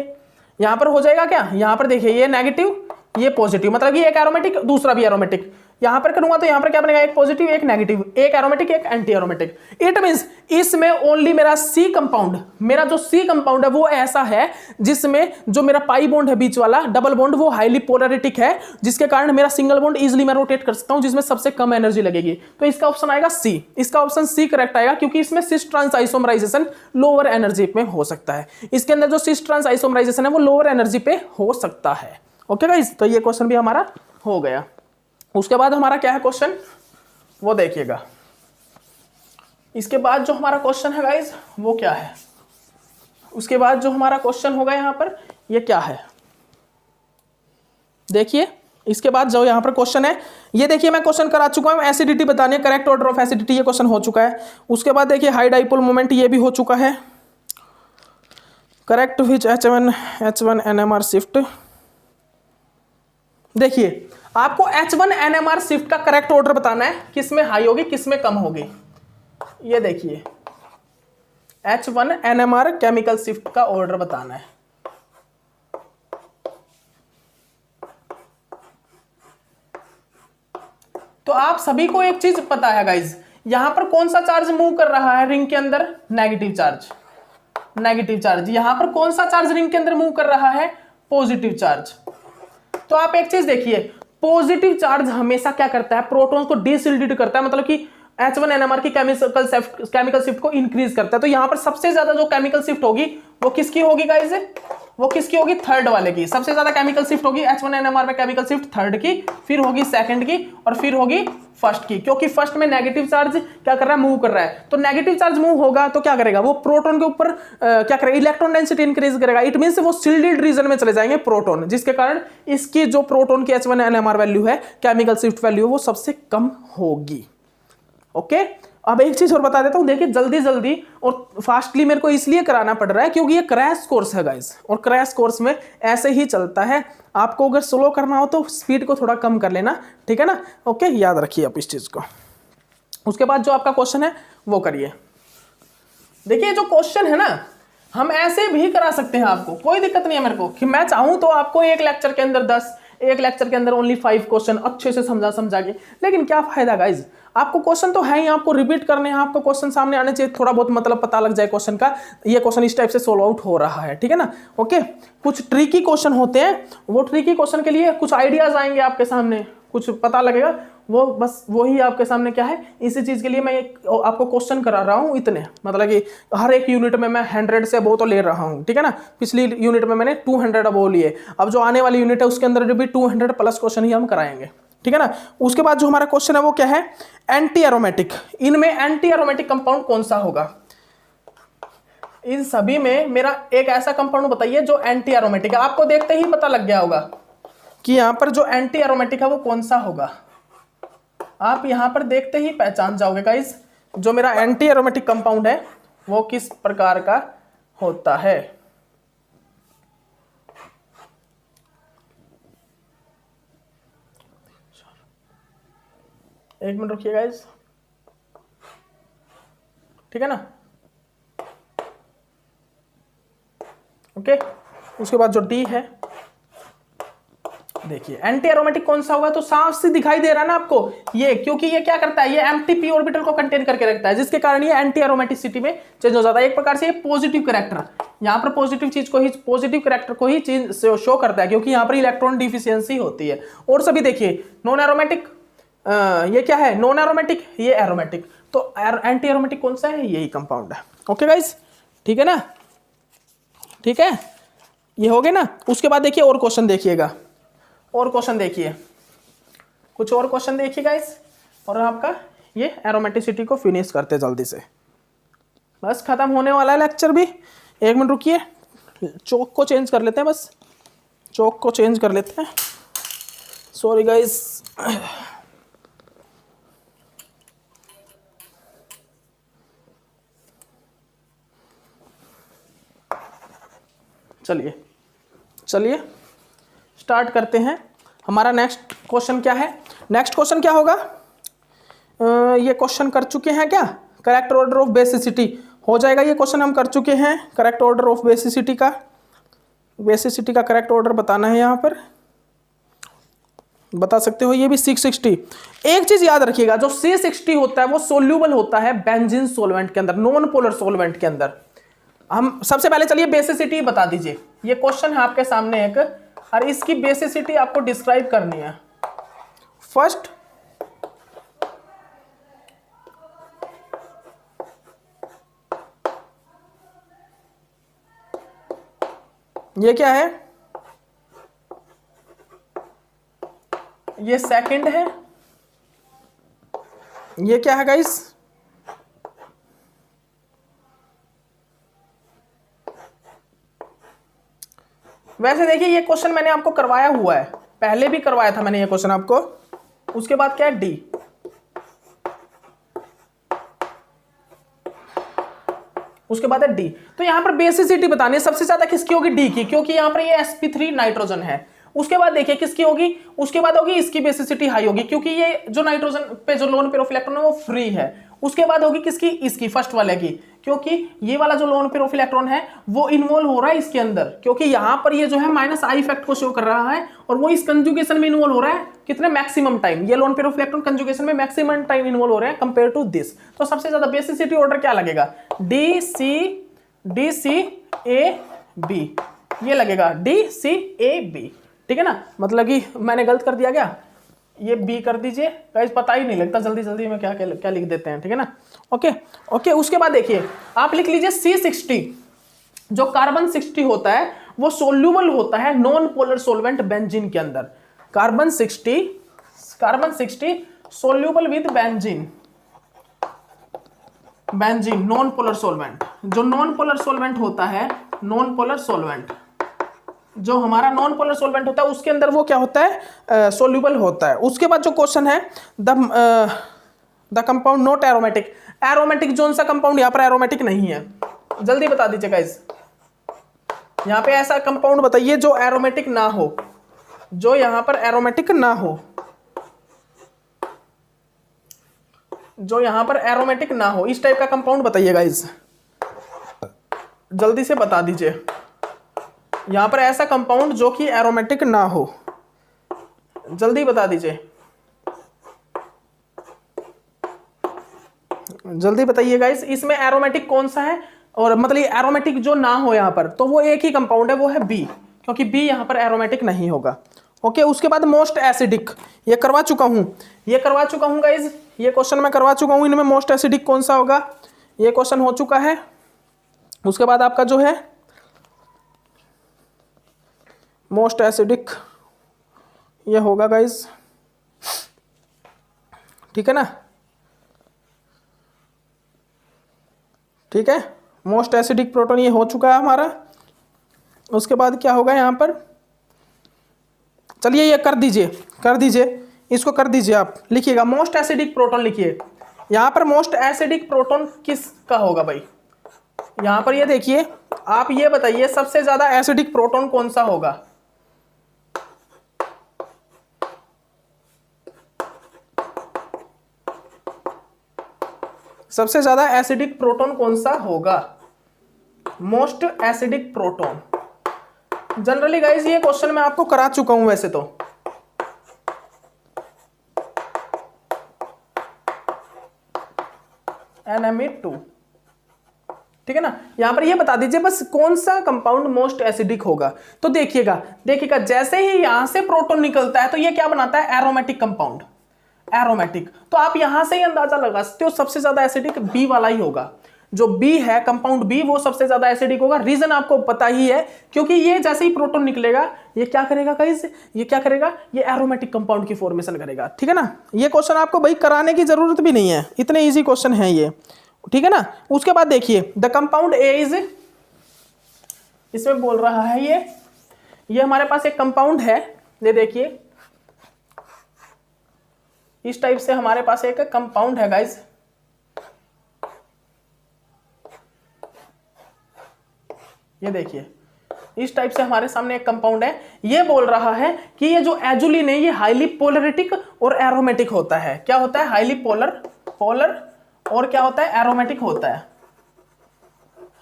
यहां पर हो जाएगा क्या, यहां पर देखिए ये नेगेटिव ये पॉजिटिव, मतलब कि एक एरोमेटिक दूसरा भी एरोमेटिक। यहां पर करूंगा तो यहां पर क्या बनेगा, एक पॉजिटिव एक नेगेटिव, एक एरोमेटिक एक एंटी एरोमेटिक। इट मींस इसमें ओनली मेरा सी कंपाउंड, मेरा जो सी कंपाउंड है वो ऐसा है जिसमें जो मेरा पाई बॉन्ड है बीच वाला डबल बॉन्ड वो हाईली पोलरिटिक है, जिसके कारण मेरा सिंगल बॉन्ड इजीली मैं रोटेट कर सकता हूं, जिसमें सबसे कम एनर्जी लगेगी। तो इसका ऑप्शन आएगा सी, इसका ऑप्शन सी करेक्ट आएगा, क्योंकि इसमें cis trans isomerisation lower energy में हो सकता है। इसके अंदर जो सिस ट्रांस आइसोमराइजेशन है वो लोअर एनर्जी पे हो सकता है। ओके गाइस, तो ये क्वेश्चन भी हमारा हो गया। उसके बाद हमारा क्या है क्वेश्चन, वो देखिएगा। इसके बाद जो हमारा क्वेश्चन है गाइस वो क्या है, उसके बाद जो हमारा क्वेश्चन होगा यहां पर ये क्या है, देखिए। इसके बाद जो यहां पर क्वेश्चन है ये देखिए, मैं क्वेश्चन करा चुका हूं, एसिडिटी बतानी है, करेक्ट ऑर्डर ऑफ एसिडिटी, ये क्वेश्चन हो चुका है। उसके बाद देखिए हाई डाइपोल मोमेंट, ये भी हो चुका है। Correct which H1 NMR shift. देखिए आपको H1 NMR शिफ्ट का करेक्ट ऑर्डर बताना है, किसमें हाई होगी किसमें कम होगी। ये देखिए H1 NMR केमिकल शिफ्ट का ऑर्डर बताना है। तो आप सभी को एक चीज पता है गाइज, यहां पर कौन सा चार्ज मूव कर रहा है रिंग के अंदर, नेगेटिव चार्ज, नेगेटिव चार्ज। यहां पर कौन सा चार्ज रिंग के अंदर मूव कर रहा है, पॉजिटिव चार्ज। तो आप एक चीज देखिए, पॉजिटिव चार्ज हमेशा क्या करता है, प्रोटॉन्स को डिसोलिडेट करता है, मतलब कि H1 NMR की केमिकल शिफ्ट को इंक्रीज करता है। तो यहां पर सबसे ज्यादा जो केमिकल शिफ्ट होगी वो किसकी होगी गाइस, वो किसकी होगी, थर्ड वाले की। सबसे ज्यादा केमिकल शिफ्ट होगी H1 NMR में केमिकल शिफ्ट थर्ड की, फिर होगी सेकंड की, और फिर होगी फर्स्ट की, क्योंकि फर्स्ट में नेगेटिव चार्ज क्या कर रहा है, मूव कर रहा है। तो नेगेटिव चार्ज मूव होगा तो क्या करेगा, वो प्रोटॉन के ऊपर क्या करेगा, इलेक्ट्रॉन डेंसिटी इंक्रीज करेगा। इट मींस वो शिल्डेड रीजन में चले जाएंगे प्रोटॉन, जिसके कारण इसकी जो प्रोटॉन की H1 NMR वैल्यू है, केमिकल शिफ्ट वैल्यू, वो सबसे कम होगी। ओके, अब एक चीज और बता देता हूं, देखिए जल्दी जल्दी और फास्टली मेरे को इसलिए कराना पड़ रहा है क्योंकि ये क्रैश कोर्स है गाइस, और क्रैश कोर्स में ऐसे ही चलता है। आपको अगर स्लो करना हो तो स्पीड को थोड़ा कम कर लेना, ठीक है ना। ओके, याद रखिए आप इस चीज को। उसके बाद जो आपका क्वेश्चन है वो करिए। देखिए जो क्वेश्चन है ना, हम ऐसे भी करा सकते हैं, आपको कोई दिक्कत नहीं है मेरे को, कि मैं चाहूं तो आपको एक लेक्चर के अंदर 10, एक लेक्चर के अंदर ओनली 5 क्वेश्चन अच्छे से समझा के, लेकिन क्या फायदा गाइज, आपको क्वेश्चन तो है ही, आपको रिपीट करने हैं, आपको क्वेश्चन सामने आने चाहिए, थोड़ा बहुत मतलब पता लग जाए क्वेश्चन का, ये क्वेश्चन इस टाइप से सोल्व आउट हो रहा है, ठीक है ना। ओके, कुछ ट्रिकी क्वेश्चन होते हैं, वो ट्रिकी क्वेश्चन के लिए कुछ आइडियाज आएंगे आपके सामने, कुछ पता लगेगा, वो बस वही आपके सामने क्या है, इसी चीज के लिए मैं आपको क्वेश्चन करा रहा हूँ इतने, मतलब कि हर एक यूनिट में मैं 100 से अबो तो ले रहा हूँ, ठीक है ना। पिछली यूनिट में मैंने 200 अबो लिए, अब जो आने वाली यूनिट है उसके अंदर भी 200 प्लस क्वेश्चन ही हम कराएंगे, ठीक है ना। उसके बाद जो हमारा क्वेश्चन है वो क्या है, एंटी एरोमेटिक। इनमें एंटी एरोमेटिक कंपाउंड कौन सा होगा, इन सभी में मेरा एक ऐसा कंपाउंड बताइए जो एंटी एरोमेटिक है। आपको देखते ही पता लग गया होगा कि यहां पर जो एंटी एरोमेटिक है वो कौन सा होगा, आप यहां पर देखते ही पहचान जाओगे गाइस, जो मेरा एंटी एरोमेटिक कंपाउंड है वो किस प्रकार का होता है। एक मिनट रुकिए गाइस, ठीक है ना। ओके, उसके बाद जो डी है, देखिए एंटी एरोमेटिक कौन सा होगा, तो साफ से दिखाई दे रहा है ना आपको ये, क्योंकि ये क्या करता है, ये एम्प्टी पी ऑर्बिटल को कंटेन करके रखता है, जिसके कारण ये एंटी एरोमेटिसिटी में चेंज हो जाता है। एक प्रकार से ये पॉजिटिव कैरेक्टर, यहाँ पर पॉजिटिव चीज को ही, पॉजिटिव कैरेक्टर को ही चेंज शो करता है, क्योंकि यहाँ पर इलेक्ट्रॉन डिफिशियंसी होती है। और सभी देखिए नॉन एरोमेटिक, ये क्या है, नॉन एरोमेटिक, ये एरोमेटिक, तो एंटी एरोमेटिक कौन सा है, यही कंपाउंड है। ओके गाइस, ठीक है ना, ठीक है, ये हो गया ना। उसके बाद देखिए और क्वेश्चन देखिएगा, और क्वेश्चन देखिए, कुछ और क्वेश्चन देखिए गाइस, और आपका ये एरोमेटिसिटी को फिनिश करते जल्दी से, बस खत्म होने वाला है लेक्चर भी। एक मिनट रुकिए, चौक को चेंज कर लेते हैं, बस चौक को चेंज कर लेते हैं, सॉरी गाइस। चलिए चलिए स्टार्ट करते हैं। हमारा नेक्स्ट क्वेश्चन क्या है, नेक्स्ट क्वेश्चन क्या होगा, ये क्वेश्चन कर चुके हैं क्या, करेक्ट ऑर्डर ऑफ बेसिसिटी हो जाएगा, ये क्वेश्चन हम कर चुके हैं। करेक्ट ऑर्डर ऑफ बेसिसिटी का करेक्ट ऑर्डर बताना है यहाँ पर। बता सकते हो, ये भी 660। एक चीज याद रखिएगा, जो C60 होता है वो सोल्यूबल होता है बेंजीन सोलवेंट के अंदर, नॉन पोलर सोलवेंट के अंदर। हम सबसे पहले चलिए बेसिसिटी बता दीजिए, ये क्वेश्चन है आपके सामने एक, और इसकी बेसिसिटी आपको डिस्क्राइब करनी है। फर्स्ट ये क्या है, ये सेकंड है, ये क्या है गाइस, वैसे देखिए ये क्वेश्चन मैंने आपको करवाया हुआ है, पहले भी करवाया था मैंने ये क्वेश्चन आपको। उसके बाद क्या है, डी। उसके बाद है डी। तो यहां पर बेसिसिटी बतानी है, सबसे ज्यादा किसकी होगी, डी की, क्योंकि यहां पर ये sp3 नाइट्रोजन है। उसके बाद देखिए किसकी होगी, उसके बाद होगी इसकी बेसिसिटी हाई होगी, क्योंकि ये जो नाइट्रोजन पे जो लोन पेयर ऑफ इलेक्ट्रॉन है वो फ्री है। उसके बाद होगी किसकी, इसकी फर्स्ट वाले की, क्योंकि ये वाला जो लोन पेयर ऑफ इलेक्ट्रॉन है वो इन्वॉल्व हो रहा है इसके अंदर, क्योंकि यहां पर ये जो है -I इफेक्ट को शो कर रहा है, और वो इस कंजुगेशन में इन्वॉल्व हो रहा है कितने, मैक्सिमम टाइम। ये lone pair of electron conjugation में मैक्सिमम टाइम इन्वॉल्व हो रहे हैं कंपेयर टू दिस। तो सबसे ज्यादा बेसिसिटी ऑर्डर क्या लगेगा, DCAB, ये लगेगा DCAB, ठीक है ना। मतलब कि मैंने गलत कर दिया क्या, ये बी कर दीजिए गाइस, पता ही नहीं लगता जल्दी जल्दी में क्या क्या लिख देते हैं, ठीक है ना। ओके ओके, उसके बाद देखिए आप लिख लीजिए C60, जो कार्बन 60 होता है वो सोल्यूबल होता है नॉन पोलर सोलवेंट बेंजीन के अंदर। Carbon 60 soluble with benzene non polar solvent. जो नॉन पोलर सोलवेंट होता है, नॉन पोलर सोलवेंट, जो हमारा नॉन पोलर सोलवेंट होता है उसके अंदर वो क्या होता है, सोल्यूबल होता है। उसके बाद जो क्वेश्चन है, the compound not aromatic, aromatic zone सा कंपाउंड यहाँ पर एरोमेटिक नहीं है, जल्दी बता दीजिए गाइस। यहाँ पे ऐसा कंपाउंड बताइए जो एरोमेटिक ना हो, जो यहाँ पर एरोमेटिक ना हो, जो यहाँ पर एरोमेटिक ना हो, इस टाइप का कंपाउंड बताइए गाइस, जल्दी से बता दीजिए। यहां पर ऐसा कंपाउंड जो कि एरोमेटिक ना हो, जल्दी बता दीजिए, जल्दी बताइए गाइस। इसमें एरोमेटिक कौन सा है, और मतलब एरोमेटिक जो ना हो यहां पर, तो वो एक ही कंपाउंड है, वो है बी, क्योंकि बी यहां पर एरोमेटिक नहीं होगा। ओके, उसके बाद मोस्ट एसिडिक, ये करवा चुका हूं गाइस, ये क्वेश्चन मैं करवा चुका हूं। इनमें मोस्ट एसिडिक कौन सा होगा, ये क्वेश्चन हो चुका है। उसके बाद आपका जो है मोस्ट एसिडिक ये होगा गाइस, ठीक है ना, ठीक है। मोस्ट एसिडिक प्रोटॉन ये हो चुका है हमारा। उसके बाद क्या होगा यहाँ पर, चलिए ये कर दीजिए इसको कर दीजिए, आप लिखिएगा मोस्ट एसिडिक प्रोटॉन लिखिए। यहाँ पर मोस्ट एसिडिक प्रोटॉन किसका होगा भाई, यहाँ पर ये देखिए, आप ये बताइए सबसे ज्यादा एसिडिक प्रोटॉन कौन सा होगा। सबसे ज्यादा एसिडिक प्रोटॉन कौन सा होगा, most acidic proton. Generally guys ये क्वेश्चन मैं आपको करा चुका हूं वैसे तो, NME2, ठीक है ना। यहां पर ये बता दीजिए बस कौन सा कंपाउंड मोस्ट एसिडिक होगा। तो देखिएगा जैसे ही यहां से प्रोटॉन निकलता है तो ये क्या बनाता है, एरोमेटिक कंपाउंड, एरोमेटिक। तो आप यहां से ही अंदाजा लगा सकते हो सबसे ज्यादा एसिडिक बी वाला ही होगा, जो बी है कंपाउंड बी वो सबसे ज्यादा एसिडिक होगा। रीजन आपको पता ही है, क्योंकि ये जैसे ही प्रोटॉन निकलेगा ये क्या करेगा गाइस, ये क्या करेगा, ये एरोमेटिक कंपाउंड की फॉर्मेशन करेगा, ठीक है ना। ये क्वेश्चन आपको भाई कराने की जरूरत भी नहीं है, इतने इजी क्वेश्चन है ये, ठीक है ना। उसके बाद देखिए द कंपाउंड ए इज, इसमें बोल रहा है ये हमारे पास एक कंपाउंड है, ये देखिए इस टाइप से हमारे पास एक कंपाउंड है गाइस, ये देखिए इस टाइप से हमारे सामने एक कंपाउंड है। ये बोल रहा है कि ये जो एजुलिन है ये हाईली पोलरिटिक और एरोमेटिक होता है। क्या होता है, हाईली पोलर और क्या होता है, एरोमेटिक होता है।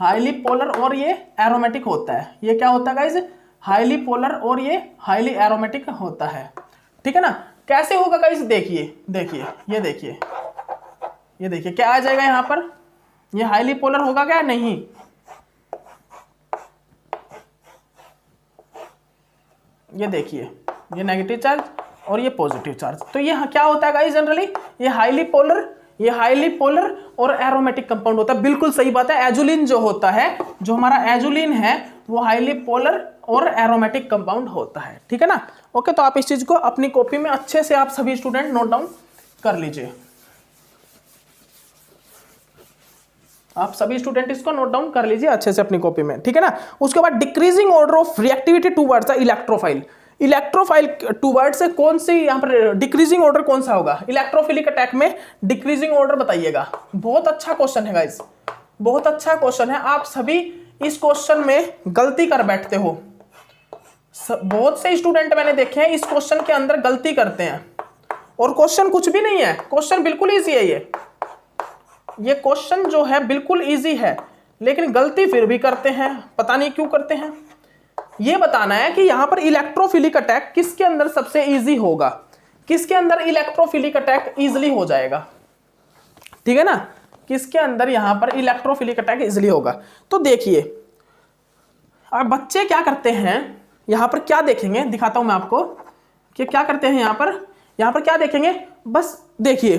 हाईली पोलर और ये एरोमेटिक होता है। ये क्या होता है गाइस, हाईली पोलर और ये हाईली एरोमेटिक होता है, ठीक है ना। कैसे होगा गाइस, देखिए देखिए ये देखिए, ये देखिए क्या आ जाएगा यहाँ पर, ये हाईली पोलर होगा क्या, नहीं, ये देखिए ये नेगेटिव चार्ज और ये पॉजिटिव चार्ज। तो ये क्या होता है गाइस जनरली, ये हाईली पोलर और एरोमेटिक कंपाउंड होता है। बिल्कुल सही बात है, एजुलिन जो होता है, जो हमारा एजुलिन है वो हाईली पोलर और एरोमेटिक कंपाउंड होता है, ठीक है ना। ओके, तो आप इस चीज को अपनी कॉपी में अच्छे से आप सभी स्टूडेंट नोट डाउन कर लीजिए, आप सभी स्टूडेंट इसको नोट डाउन कर लीजिए अच्छे से अपनी कॉपी में, ठीक है ना। उसके बाद decreasing order of reactivity towards the electrophile, electrophile towards से कौन सी यहाँ पर डिक्रीजिंग ऑर्डर कौन सा होगा, इलेक्ट्रोफिलिक अटैक में डिक्रीजिंग ऑर्डर बताइएगा। बहुत अच्छा क्वेश्चन है गाइस, बहुत अच्छा क्वेश्चन है। आप सभी इस क्वेश्चन में गलती कर बैठते हो, बहुत से स्टूडेंट मैंने देखे हैं इस क्वेश्चन के अंदर गलती करते हैं, और क्वेश्चन कुछ भी नहीं है, क्वेश्चन बिल्कुल ईजी है। ये क्वेश्चन जो है बिल्कुल इजी है, लेकिन गलती फिर भी करते हैं, पता नहीं क्यों करते हैं। ये बताना है कि यहां पर इलेक्ट्रोफिलिक अटैक किसके अंदर सबसे इजी होगा, किसके अंदर इलेक्ट्रोफिलिक अटैक इजीली हो जाएगा, ठीक है ना, किसके अंदर यहां पर इलेक्ट्रोफिलिक अटैक इजीली होगा। तो देखिए अब बच्चे क्या करते हैं, यहां पर क्या देखेंगे, दिखाता हूं मैं आपको कि क्या करते हैं। यहां पर क्या देखेंगे, बस देखिए,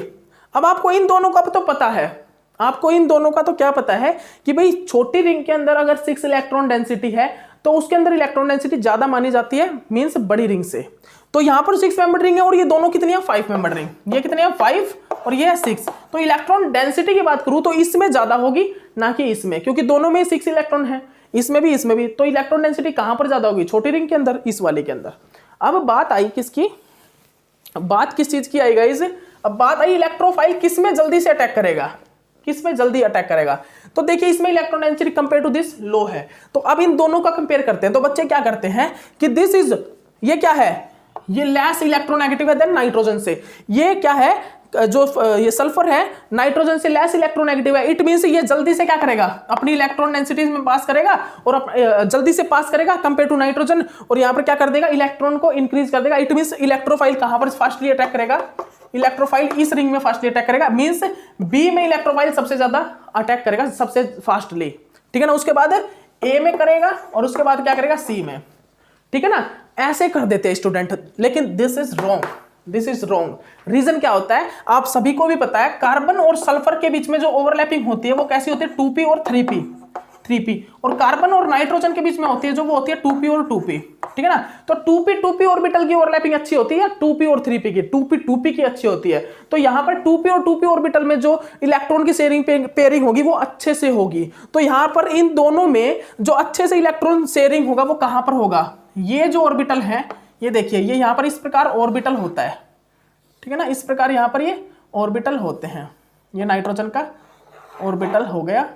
अब आपको इन दोनों का तो पता है, आपको इन दोनों का तो क्या पता है कि भाई छोटी रिंग के अंदर अगर 6 इलेक्ट्रॉन डेंसिटी है तो उसके अंदर इलेक्ट्रॉन डेंसिटी ज्यादा मानी जाती है, मींस बड़ी रिंग से। तो यहां पर 6 मेंबर रिंग है और ये दोनों कितनी है, 5 मेंबर रिंग, ये कितनी है 5 और ये है 6। तो इलेक्ट्रॉन डेंसिटी की बात करूं तो इसमें ज्यादा होगी ना कि इसमें, क्योंकि दोनों में 6 इलेक्ट्रॉन है, इसमें भी। तो इलेक्ट्रॉन डेंसिटी कहां पर ज्यादा होगी, छोटी रिंग के अंदर, इस वाले के अंदर। अब बात आई किसकी, बात किस चीज की आई गाइस, अब बात आई इलेक्ट्रोफाइल किस में जल्दी से अटैक करेगा, किस में जल्दी अटैक करेगा। तो देखिए इसमें electron density compare to this low है, तो अब इन दोनों का कंपेयर करते हैं। तो बच्चे क्या करते हैं कि दिस इज, ये क्या है, ये लेस इलेक्ट्रोनेगेटिव है देन नाइट्रोजन से, ये क्या है, जो ये सल्फर है नाइट्रोजन से लेस इलेक्ट्रोनेगेटिव है। इट मींस ये जल्दी से क्या करेगा, अपनी इलेक्ट्रॉन डेंसिटीज में पास करेगा और जल्दी से पास करेगा कंपेयर टू नाइट्रोजन, और यहां पर क्या कर देगा, इलेक्ट्रॉन को इंक्रीज कर देगा। इट मींस इलेक्ट्रोफाइल कहां पर फास्टली अटैक करेगा, इलेक्ट्रोफाइल इस रिंग में फास्टली अटैक करेगा, मींस बी में इलेक्ट्रोफाइल सबसे ज्यादा अटैक करेगा सबसे फास्टली, ठीक है ना। उसके बाद ए में करेगा और उसके बाद क्या करेगा, सी में, ठीक है ना। ऐसे कर देते हैं स्टूडेंट, लेकिन this is wrong, this is wrong. Reason क्या होता है, आप सभी को भी पता है, कार्बन और सल्फर के बीच में जो ओवरलैपिंग होती है वो कैसी होती है, 2p और 3p, और कार्बन और नाइट्रोजन के बीच में होती है जो वो होती है 2p और 2p, ठीक है ना। तो 2p ऑर्बिटल की ओवरलैपिंग अच्छी होती है, 2p और 3p की, 2p की अच्छी होती है। तो यहां पर 2p और 2p ऑर्बिटल में जो इलेक्ट्रॉन की पेयरिंग होगी वो अच्छे से होगी। तो यहां पर इन दोनों में जो अच्छे से इलेक्ट्रॉन शेयरिंग होगा वो कहां पर होगा, ये जो ऑर्बिटल है, ये देखिए, ये यहां पर इस प्रकार ऑर्बिटल होता है, ठीक है ना, इस प्रकार यहां पर ये ऑर्बिटल होते हैं। ये नाइट्रोजन का ऑर्बिटल हो गया,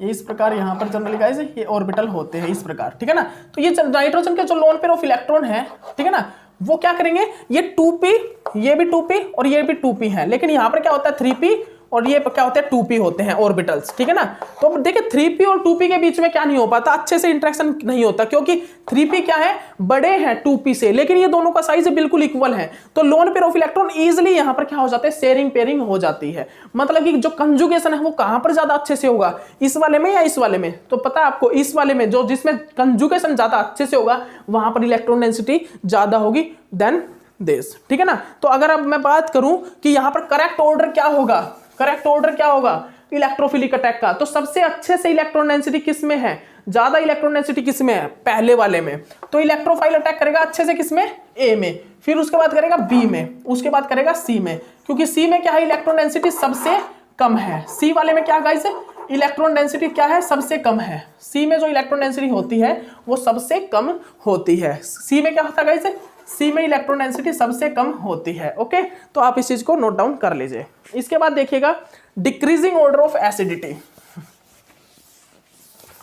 ये इस प्रकार यहां पर जनरली गाइस ये ऑर्बिटल होते हैं इस प्रकार, ठीक है ना। तो ये नाइट्रोजन के जो लोन पेयर ऑफ इलेक्ट्रॉन है, ठीक है ना, वो क्या करेंगे, ये 2p, ये भी 2p और ये भी 2p है, लेकिन यहां पर क्या होता है 3p और ये क्या होते हैं 2p होते हैं ऑर्बिटल्स, ठीक है ना। तो देखिए 3p और 2p के बीच में क्या नहीं हो पाता, अच्छे से इंटरेक्शन नहीं होता, क्योंकि 3p क्या है, बड़े हैं 2p से, लेकिन ये दोनों का साइज बिल्कुल इक्वल है। तो lone pair of electron easily यहां पर क्या हो जाते हैं, शेयरिंग पेयरिंग हो जाती है। मतलब कि जो कंजुगेशन है वो कहां पर ज्यादा अच्छे से होगा, इस वाले में या इस वाले में। तो पता है आपको, इस वाले में जो जिसमें कंजुगेशन ज्यादा अच्छे से होगा वहां पर इलेक्ट्रॉन डेंसिटी ज्यादा होगी देन दिस, ठीक है ना। तो अगर अब मैं बात करूं कि यहां पर करेक्ट ऑर्डर क्या होगा, करेक्ट ऑर्डर क्या होगा इलेक्ट्रोफिलिक अटैक का, तो सबसे अच्छे से इलेक्ट्रॉन डेंसिटी किस में है, ज्यादा इलेक्ट्रॉन डेंसिटी किस में है, पहले वाले में। तो इलेक्ट्रोफाइल अटैक करेगा अच्छे से किस में, ए में, फिर उसके बाद करेगा बी में, उसके बाद करेगा सी में, क्योंकि सी में क्या है, इलेक्ट्रॉन डेंसिटी सबसे कम है। सी वाले में क्या गाइस, इलेक्ट्रॉन डेंसिटी क्या है, सबसे कम है। सी में जो इलेक्ट्रॉन डेंसिटी होती है वो सबसे कम होती है। सी में क्या होता है गाइस, सी में इलेक्ट्रॉन डेंसिटी सबसे कम होती है। ओके, तो आप इस चीज को नोट डाउन कर लीजिए। इसके बाद देखिएगा decreasing order of acidity,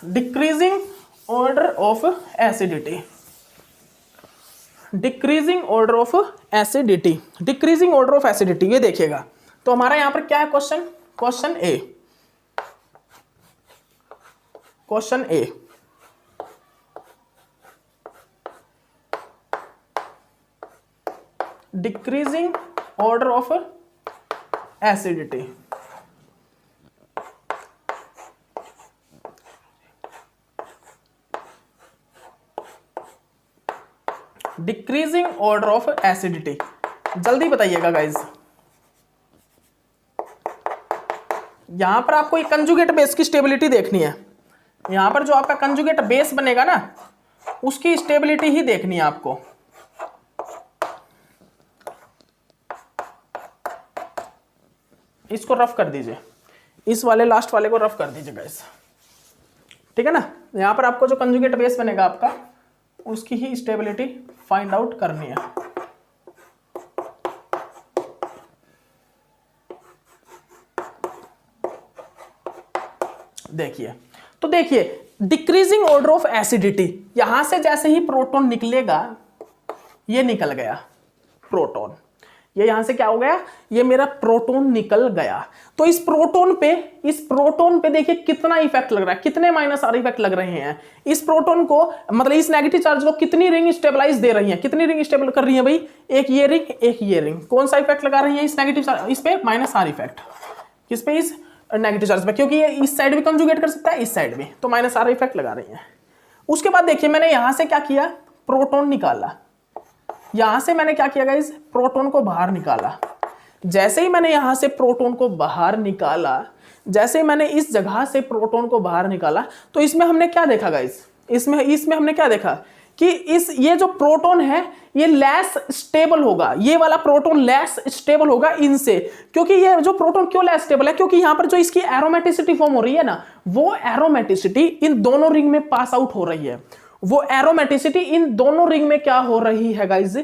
decreasing order of acidity, decreasing order of acidity, decreasing order of acidity, ये देखिएगा। तो हमारा यहां पर क्या है question, question A, question A, decreasing order of acidity. Decreasing order of acidity, जल्दी बताइएगा गाइज। यहां पर आपको एक कंजुगेट बेस की स्टेबिलिटी देखनी है। यहां पर जो आपका कंजुगेट बेस बनेगा ना, उसकी स्टेबिलिटी ही देखनी है आपको। इसको रफ कर दीजिए, इस वाले लास्ट वाले को रफ कर दीजिए गाइस, ठीक है ना। यहां पर आपको जो कंजुगेट बेस बनेगा आपका, उसकी ही स्टेबिलिटी फाइंड आउट करनी है। देखिए, तो देखिए डिक्रीजिंग ऑर्डर ऑफ एसिडिटी, यहां से जैसे ही प्रोटॉन निकलेगा, ये निकल गया प्रोटॉन, ये यहां से क्या हो गया, ये मेरा प्रोटॉन निकल गया। तो इस प्रोटॉन पे देखिए कितना इफेक्ट लग रहा है, कितने माइनस आर इफेक्ट लग रहे हैं। इस प्रोटॉन को, मतलब इस नेगेटिव चार्ज को कितनी रिंग स्टेबलाइज दे रही है, कितनी रिंग स्टेबल कर रही है भाई, एक ये रिंग, एक ये रिंग। कौन सा इफेक्ट लगा रही है इस नेगेटिव चार्ज, इस पे माइनस आर इफेक्ट, किस पे, इस नेगेटिव चार्ज पे, क्योंकि ये इस साइड भी कंजुगेट कर सकता है, इस साइड भी, तो माइनस आर इफेक्ट लगा रही है। उसके बाद देखिए मैंने यहां से क्या किया, प्रोटॉन निकाला। यहां से मैंने क्या किया गाइस, प्रोटॉन को बाहर निकाला। जैसे ही मैंने यहां से प्रोटॉन को बाहर निकाला, जैसे ही मैंने इस जगह से प्रोटॉन को बाहर निकाला, तो इसमें हमने क्या देखा गाइस, इसमें हमने क्या देखा कि ये जो प्रोटॉन है ये लेस स्टेबल होगा, ये वाला प्रोटॉन लेस स्टेबल होगा इनसे। क्योंकि ये जो प्रोटॉन क्यों लेस स्टेबल है, क्योंकि यहां पर जो इसकी एरोमेटिसिटी फॉर्म हो रही है ना, वो एरोमेटिसिटी इन दोनों रिंग में पास आउट हो रही है। वो एरोमेटिसिटी इन दोनों रिंग में क्या हो रही है गाइज,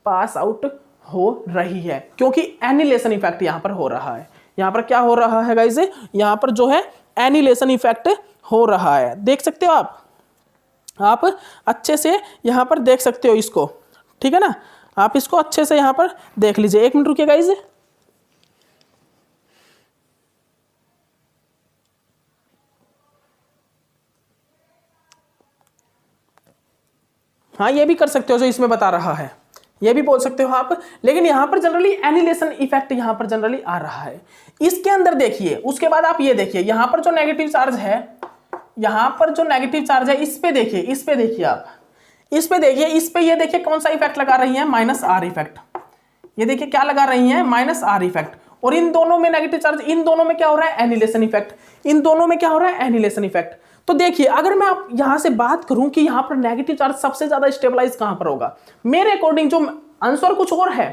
पास आउट हो रही है, क्योंकि एनिलेशन इफेक्ट यहां पर हो रहा है। यहां पर क्या हो रहा है गाइज, यहां पर जो है एनिलेशन इफेक्ट हो रहा है। देख सकते हो आप अच्छे से यहां पर देख सकते हो इसको, ठीक है ना। आप इसको अच्छे से यहां पर देख लीजिए। एक मिनट रुकिए गाइज। हाँ, ये भी कर सकते हो जो इसमें बता रहा है, ये भी बोल सकते हो आप। लेकिन यहां पर जनरली एनिलेशन इफेक्ट यहां पर जनरली आ रहा है। इसके अंदर देखिए, उसके बाद आप ये देखिए, यहां पर जो नेगेटिव चार्ज है, यहां पर जो नेगेटिव चार्ज है, इस पे देखिए, इस पे देखिए आप, इस पे देखिए, इस पे ये देखिए कौन सा इफेक्ट लगा रही है, माइनस आर इफेक्ट। ये देखिए क्या लगा रही है, माइनस आर इफेक्ट। और इन दोनों में नेगेटिव चार्ज, इन दोनों में क्या हो रहा है, एनिलेशन इफेक्ट। इन दोनों में क्या हो रहा है, एनिलेशन इफेक्ट। तो देखिए, अगर मैं आप यहां से बात करूं कि यहां पर नेगेटिव चार्ज सबसे ज्यादा स्टेबलाइज कहां पर होगा, मेरे अकॉर्डिंग जो आंसर कुछ और है,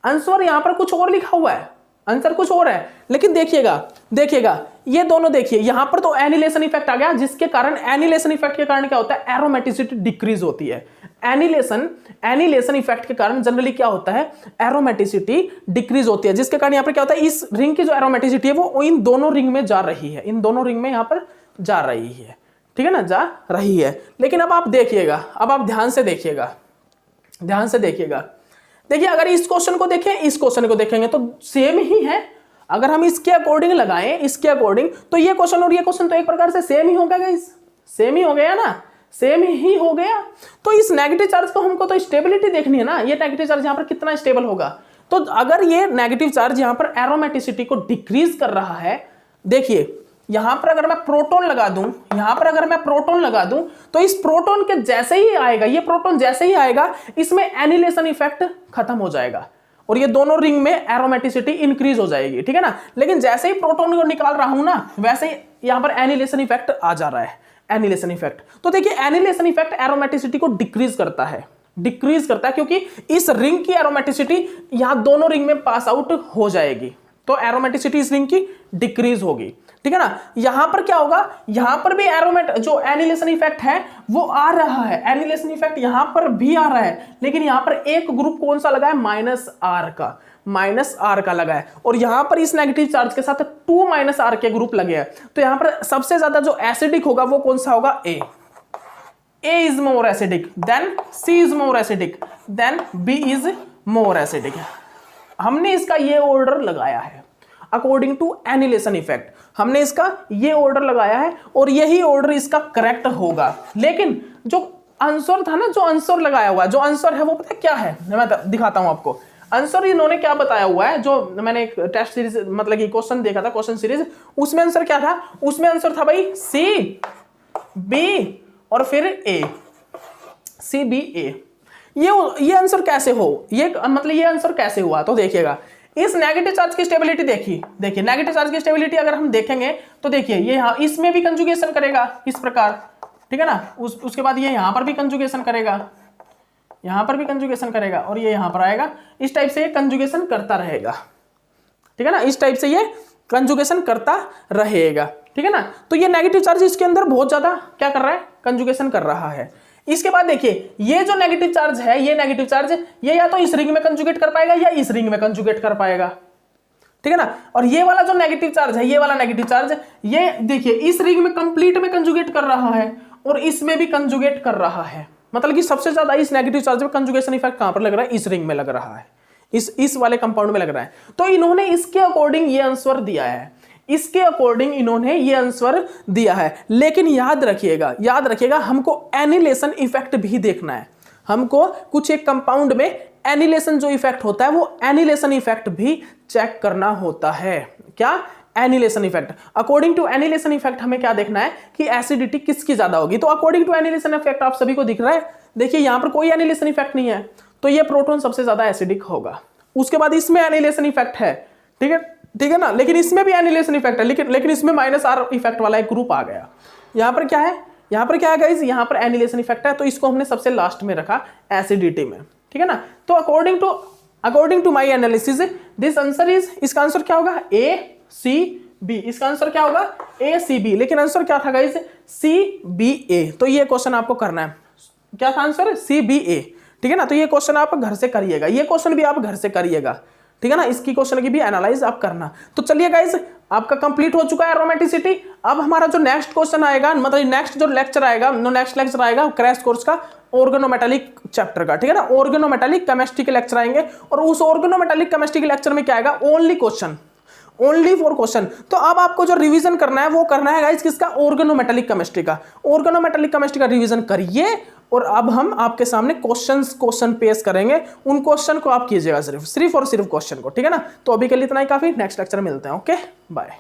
आंसर यहां पर कुछ और लिखा हुआ है, आंसर कुछ और है। लेकिन देखिएगा ये दोनों, देखिए यहां पर तो एनिलेशन इफेक्ट आ गया, जिसके कारण, एनिलेशन इफेक्ट के कारण क्या होता है, एरोमेटिसिटी डिक्रीज होती है। एनिलेशन इफेक्ट के कारण जनरली क्या होता है, एरोमेटिसिटी डिक्रीज होती है, जिसके कारण यहां पर क्या होता है, इस रिंग की जो एरोमेटिसिटी है वो इन दोनों रिंग में जा रही है, इन दोनों रिंग में यहां पर जा रही है, ठीक है ना, जा रही है। लेकिन अब आप देखिएगा, अब आप ध्यान से देखिएगा, देखिए अगर इस क्वेश्चन को देखें, इस क्वेश्चन को देखेंगे तो सेम ही है। अगर हम इसके अकॉर्डिंग लगाएं, इसके अकॉर्डिंग, तो ये क्वेश्चन और ये क्वेश्चन तो एक प्रकार से सेम ही होगा गाइस, सेम ही हो गया ना, सेम ही हो गया। तो इस नेगेटिव चार्ज को हमको तो स्टेबिलिटी देखनी है ना, ये नेगेटिव चार्ज यहां पर कितना स्टेबल होगा। तो अगर ये नेगेटिव चार्ज यहां पर एरोमेटिसिटी को डिक्रीज कर रहा है, देखिए यहां पर अगर मैं प्रोटॉन लगा दूं, यहां पर अगर मैं प्रोटॉन लगा दूं, तो इस प्रोटॉन के जैसे ही आएगा, ये प्रोटॉन जैसे ही आएगा, इसमें एनिलेशन इफेक्ट खत्म हो जाएगा और ये दोनों रिंग में एरोमेटिसिटी इंक्रीज हो जाएगी, ठीक है ना। लेकिन जैसे ही प्रोटॉन को निकाल रहा हूं ना, वैसे ही यहां पर एनिलेशन इफेक्ट आ जा रहा है, एनिलेशन इफेक्ट। तो देखिए एनिलेशन इफेक्ट एरोमेटिसिटी को डिक्रीज करता है, क्योंकि इस रिंग की एरोमेटिसिटी यहां दोनों रिंग में पास आउट हो जाएगी, तो एरोमेटिसिटी इस रिंग की डिक्रीज होगी, ठीक है ना। यहां पर क्या होगा, यहां पर भी जो एनिलेशन इफेक्ट है वो आ रहा है, एनिलेशन इफेक्ट यहां पर भी आ रहा है, लेकिन यहां पर एक ग्रुप कौन सा लगा है, माइनस आर का लगा है, और यहां पर इस नेगेटिव चार्ज के साथ 2 माइनस आर के ग्रुप लगे हैं। तो यहां पर सबसे ज्यादा जो एसिडिक होगा वो कौन सा होगा, A is more acidic, then C is more acidic, then B is more acidic. हमने इसका ये ऑर्डर लगाया है अकॉर्डिंग टू एनिलेशन इफेक्ट, हमने इसका ये ऑर्डर लगाया है और यही ऑर्डर इसका करेक्ट होगा। लेकिन जो आंसर था ना, जो आंसर लगाया हुआ, जो आंसर है वो पता है क्या है, मैं दिखाता हूं आपको। आंसर इन्होंने क्या बताया हुआ है, जो मैंने एक टेस्ट सीरीज मतलब कि क्वेश्चन देखा था, क्वेश्चन सीरीज, उसमें आंसर क्या था, उसमें आंसर था भाई सी बी और फिर ए, सी बी ए। ये आंसर कैसे हो, ये मतलब ये आंसर कैसे हुआ, तो देखिएगा इस नेगेटिव चार्ज की स्टेबिलिटी देखिए नेगेटिव चार्ज की स्टेबिलिटी अगर हम देखेंगे तो देखिए ये यहाँ इसमें भी कंजुगेशन करेगा इस प्रकार, ठीक है ना, उसके बाद ये यहाँ पर भी कंजुगेशन करेगा, यहाँ पर भी कंजुगेशन करेगा और ये यहाँ पर आएगा, इस टाइप से ये कंजुगेशन करता रहेगा, ठीक है ना, इस टाइप से ये कंजुगेशन करता रहेगा, ठीक है ना। तो ये नेगेटिव चार्ज इसके अंदर बहुत ज्यादा क्या कर रहा है, कंजुगेशन कर रहा है। इसके बाद देखिए ये जो नेगेटिव चार्ज है, ये नेगेटिव चार्ज ये या तो इस रिंग में कंजुगेट कर पाएगा या इस रिंग में कंजुगेट कर पाएगा, ठीक है ना। और ये वाला जो नेगेटिव चार्ज है, ये वाला नेगेटिव चार्ज ये देखिए इस रिंग में कंप्लीट में कंजुगेट कर रहा है और इसमें भी कंजुगेट कर रहा है, मतलब कि सबसे ज्यादा इस नेगेटिव चार्ज में कंजुगेशन इफेक्ट कहां पर लग रहा है, इस रिंग में लग रहा है, इस वाले कंपाउंड में लग रहा है। तो इन्होंने इसके अकॉर्डिंग ये आंसर दिया है, इसके अकॉर्डिंग इन्होंने ये आंसर दिया है। लेकिन याद रखिएगा हमको एनिलेशन इफेक्ट भी देखना है, हमको कुछ एक कंपाउंड में एनिलेशन जो इफेक्ट होता है वो एनिलेशन इफेक्ट भी चेक करना होता है। क्या, annelation effect. According to annelation effect हमें क्या देखना है कि एसिडिटी किसकी ज्यादा होगी। तो अकॉर्डिंग टू एनिलेशन इफेक्ट आप सभी को दिख रहा है, देखिए यहां पर कोई एनिलेशन इफेक्ट नहीं है, तो ये प्रोटॉन सबसे ज्यादा एसिडिक होगा। उसके बाद इसमें एनिलेशन इफेक्ट है, ठीक है ना, लेकिन इसमें भी एनिलेशन इफेक्ट है, लेकिन इसमें -R इफेक्ट वाला एक ग्रुप आ गया। यहाँ पर क्या है गाइस, यहाँ पर एनिलेशन इफेक्ट है, तो इसको हमने सबसे लास्ट में रखा एसिडिटी में, ठीक है ना। तो according to my analysis this answer is, इसका आंसर क्या होगा, ACB, इसका आंसर क्या होगा ACB, लेकिन आंसर क्या था गाइस, CBA। तो ये क्वेश्चन आपको करना है, क्या था आंसर, CBA, ठीक है ना। तो ये क्वेश्चन आप घर से करिएगा, ये क्वेश्चन भी आप घर से करिएगा, ठीक है ना, इसकी क्वेश्चन की भी एनालाइज आप करना। तो चलिए गाइस आपका कंप्लीट हो चुका है एरोमेटिसिटी। अब हमारा जो नेक्स्ट क्वेश्चन आएगा, मतलब नेक्स्ट जो लेक्चर आएगा, नेक्स्ट लेक्चर आएगा क्रैश कोर्स का ऑर्गेनोमेटालिक चैप्टर का, ठीक है ना, ऑर्गेनोमेटालिक केमिस्ट्री के लेक्चर आएंगे। और उस ऑर्गेनोमेटालिक केमिस्ट्री के लेक्चर में क्या आएगा, ओनली 4 क्वेश्चन। तो अब आपको जो रिवीजन करना है वो करना है गाइस किसका, ऑर्गेनोमेटालिक केमिस्ट्री का। ऑर्गेनोमेटालिक केमिस्ट्री का रिवीजन करिए और अब हम आपके सामने क्वेश्चन पेश करेंगे, उन क्वेश्चन को आप कीजिएगा सिर्फ और सिर्फ क्वेश्चन को, ठीक है ना। तो अभी के लिए इतना ही काफी, नेक्स्ट लेक्चर में मिलते हैं, ओके बाय।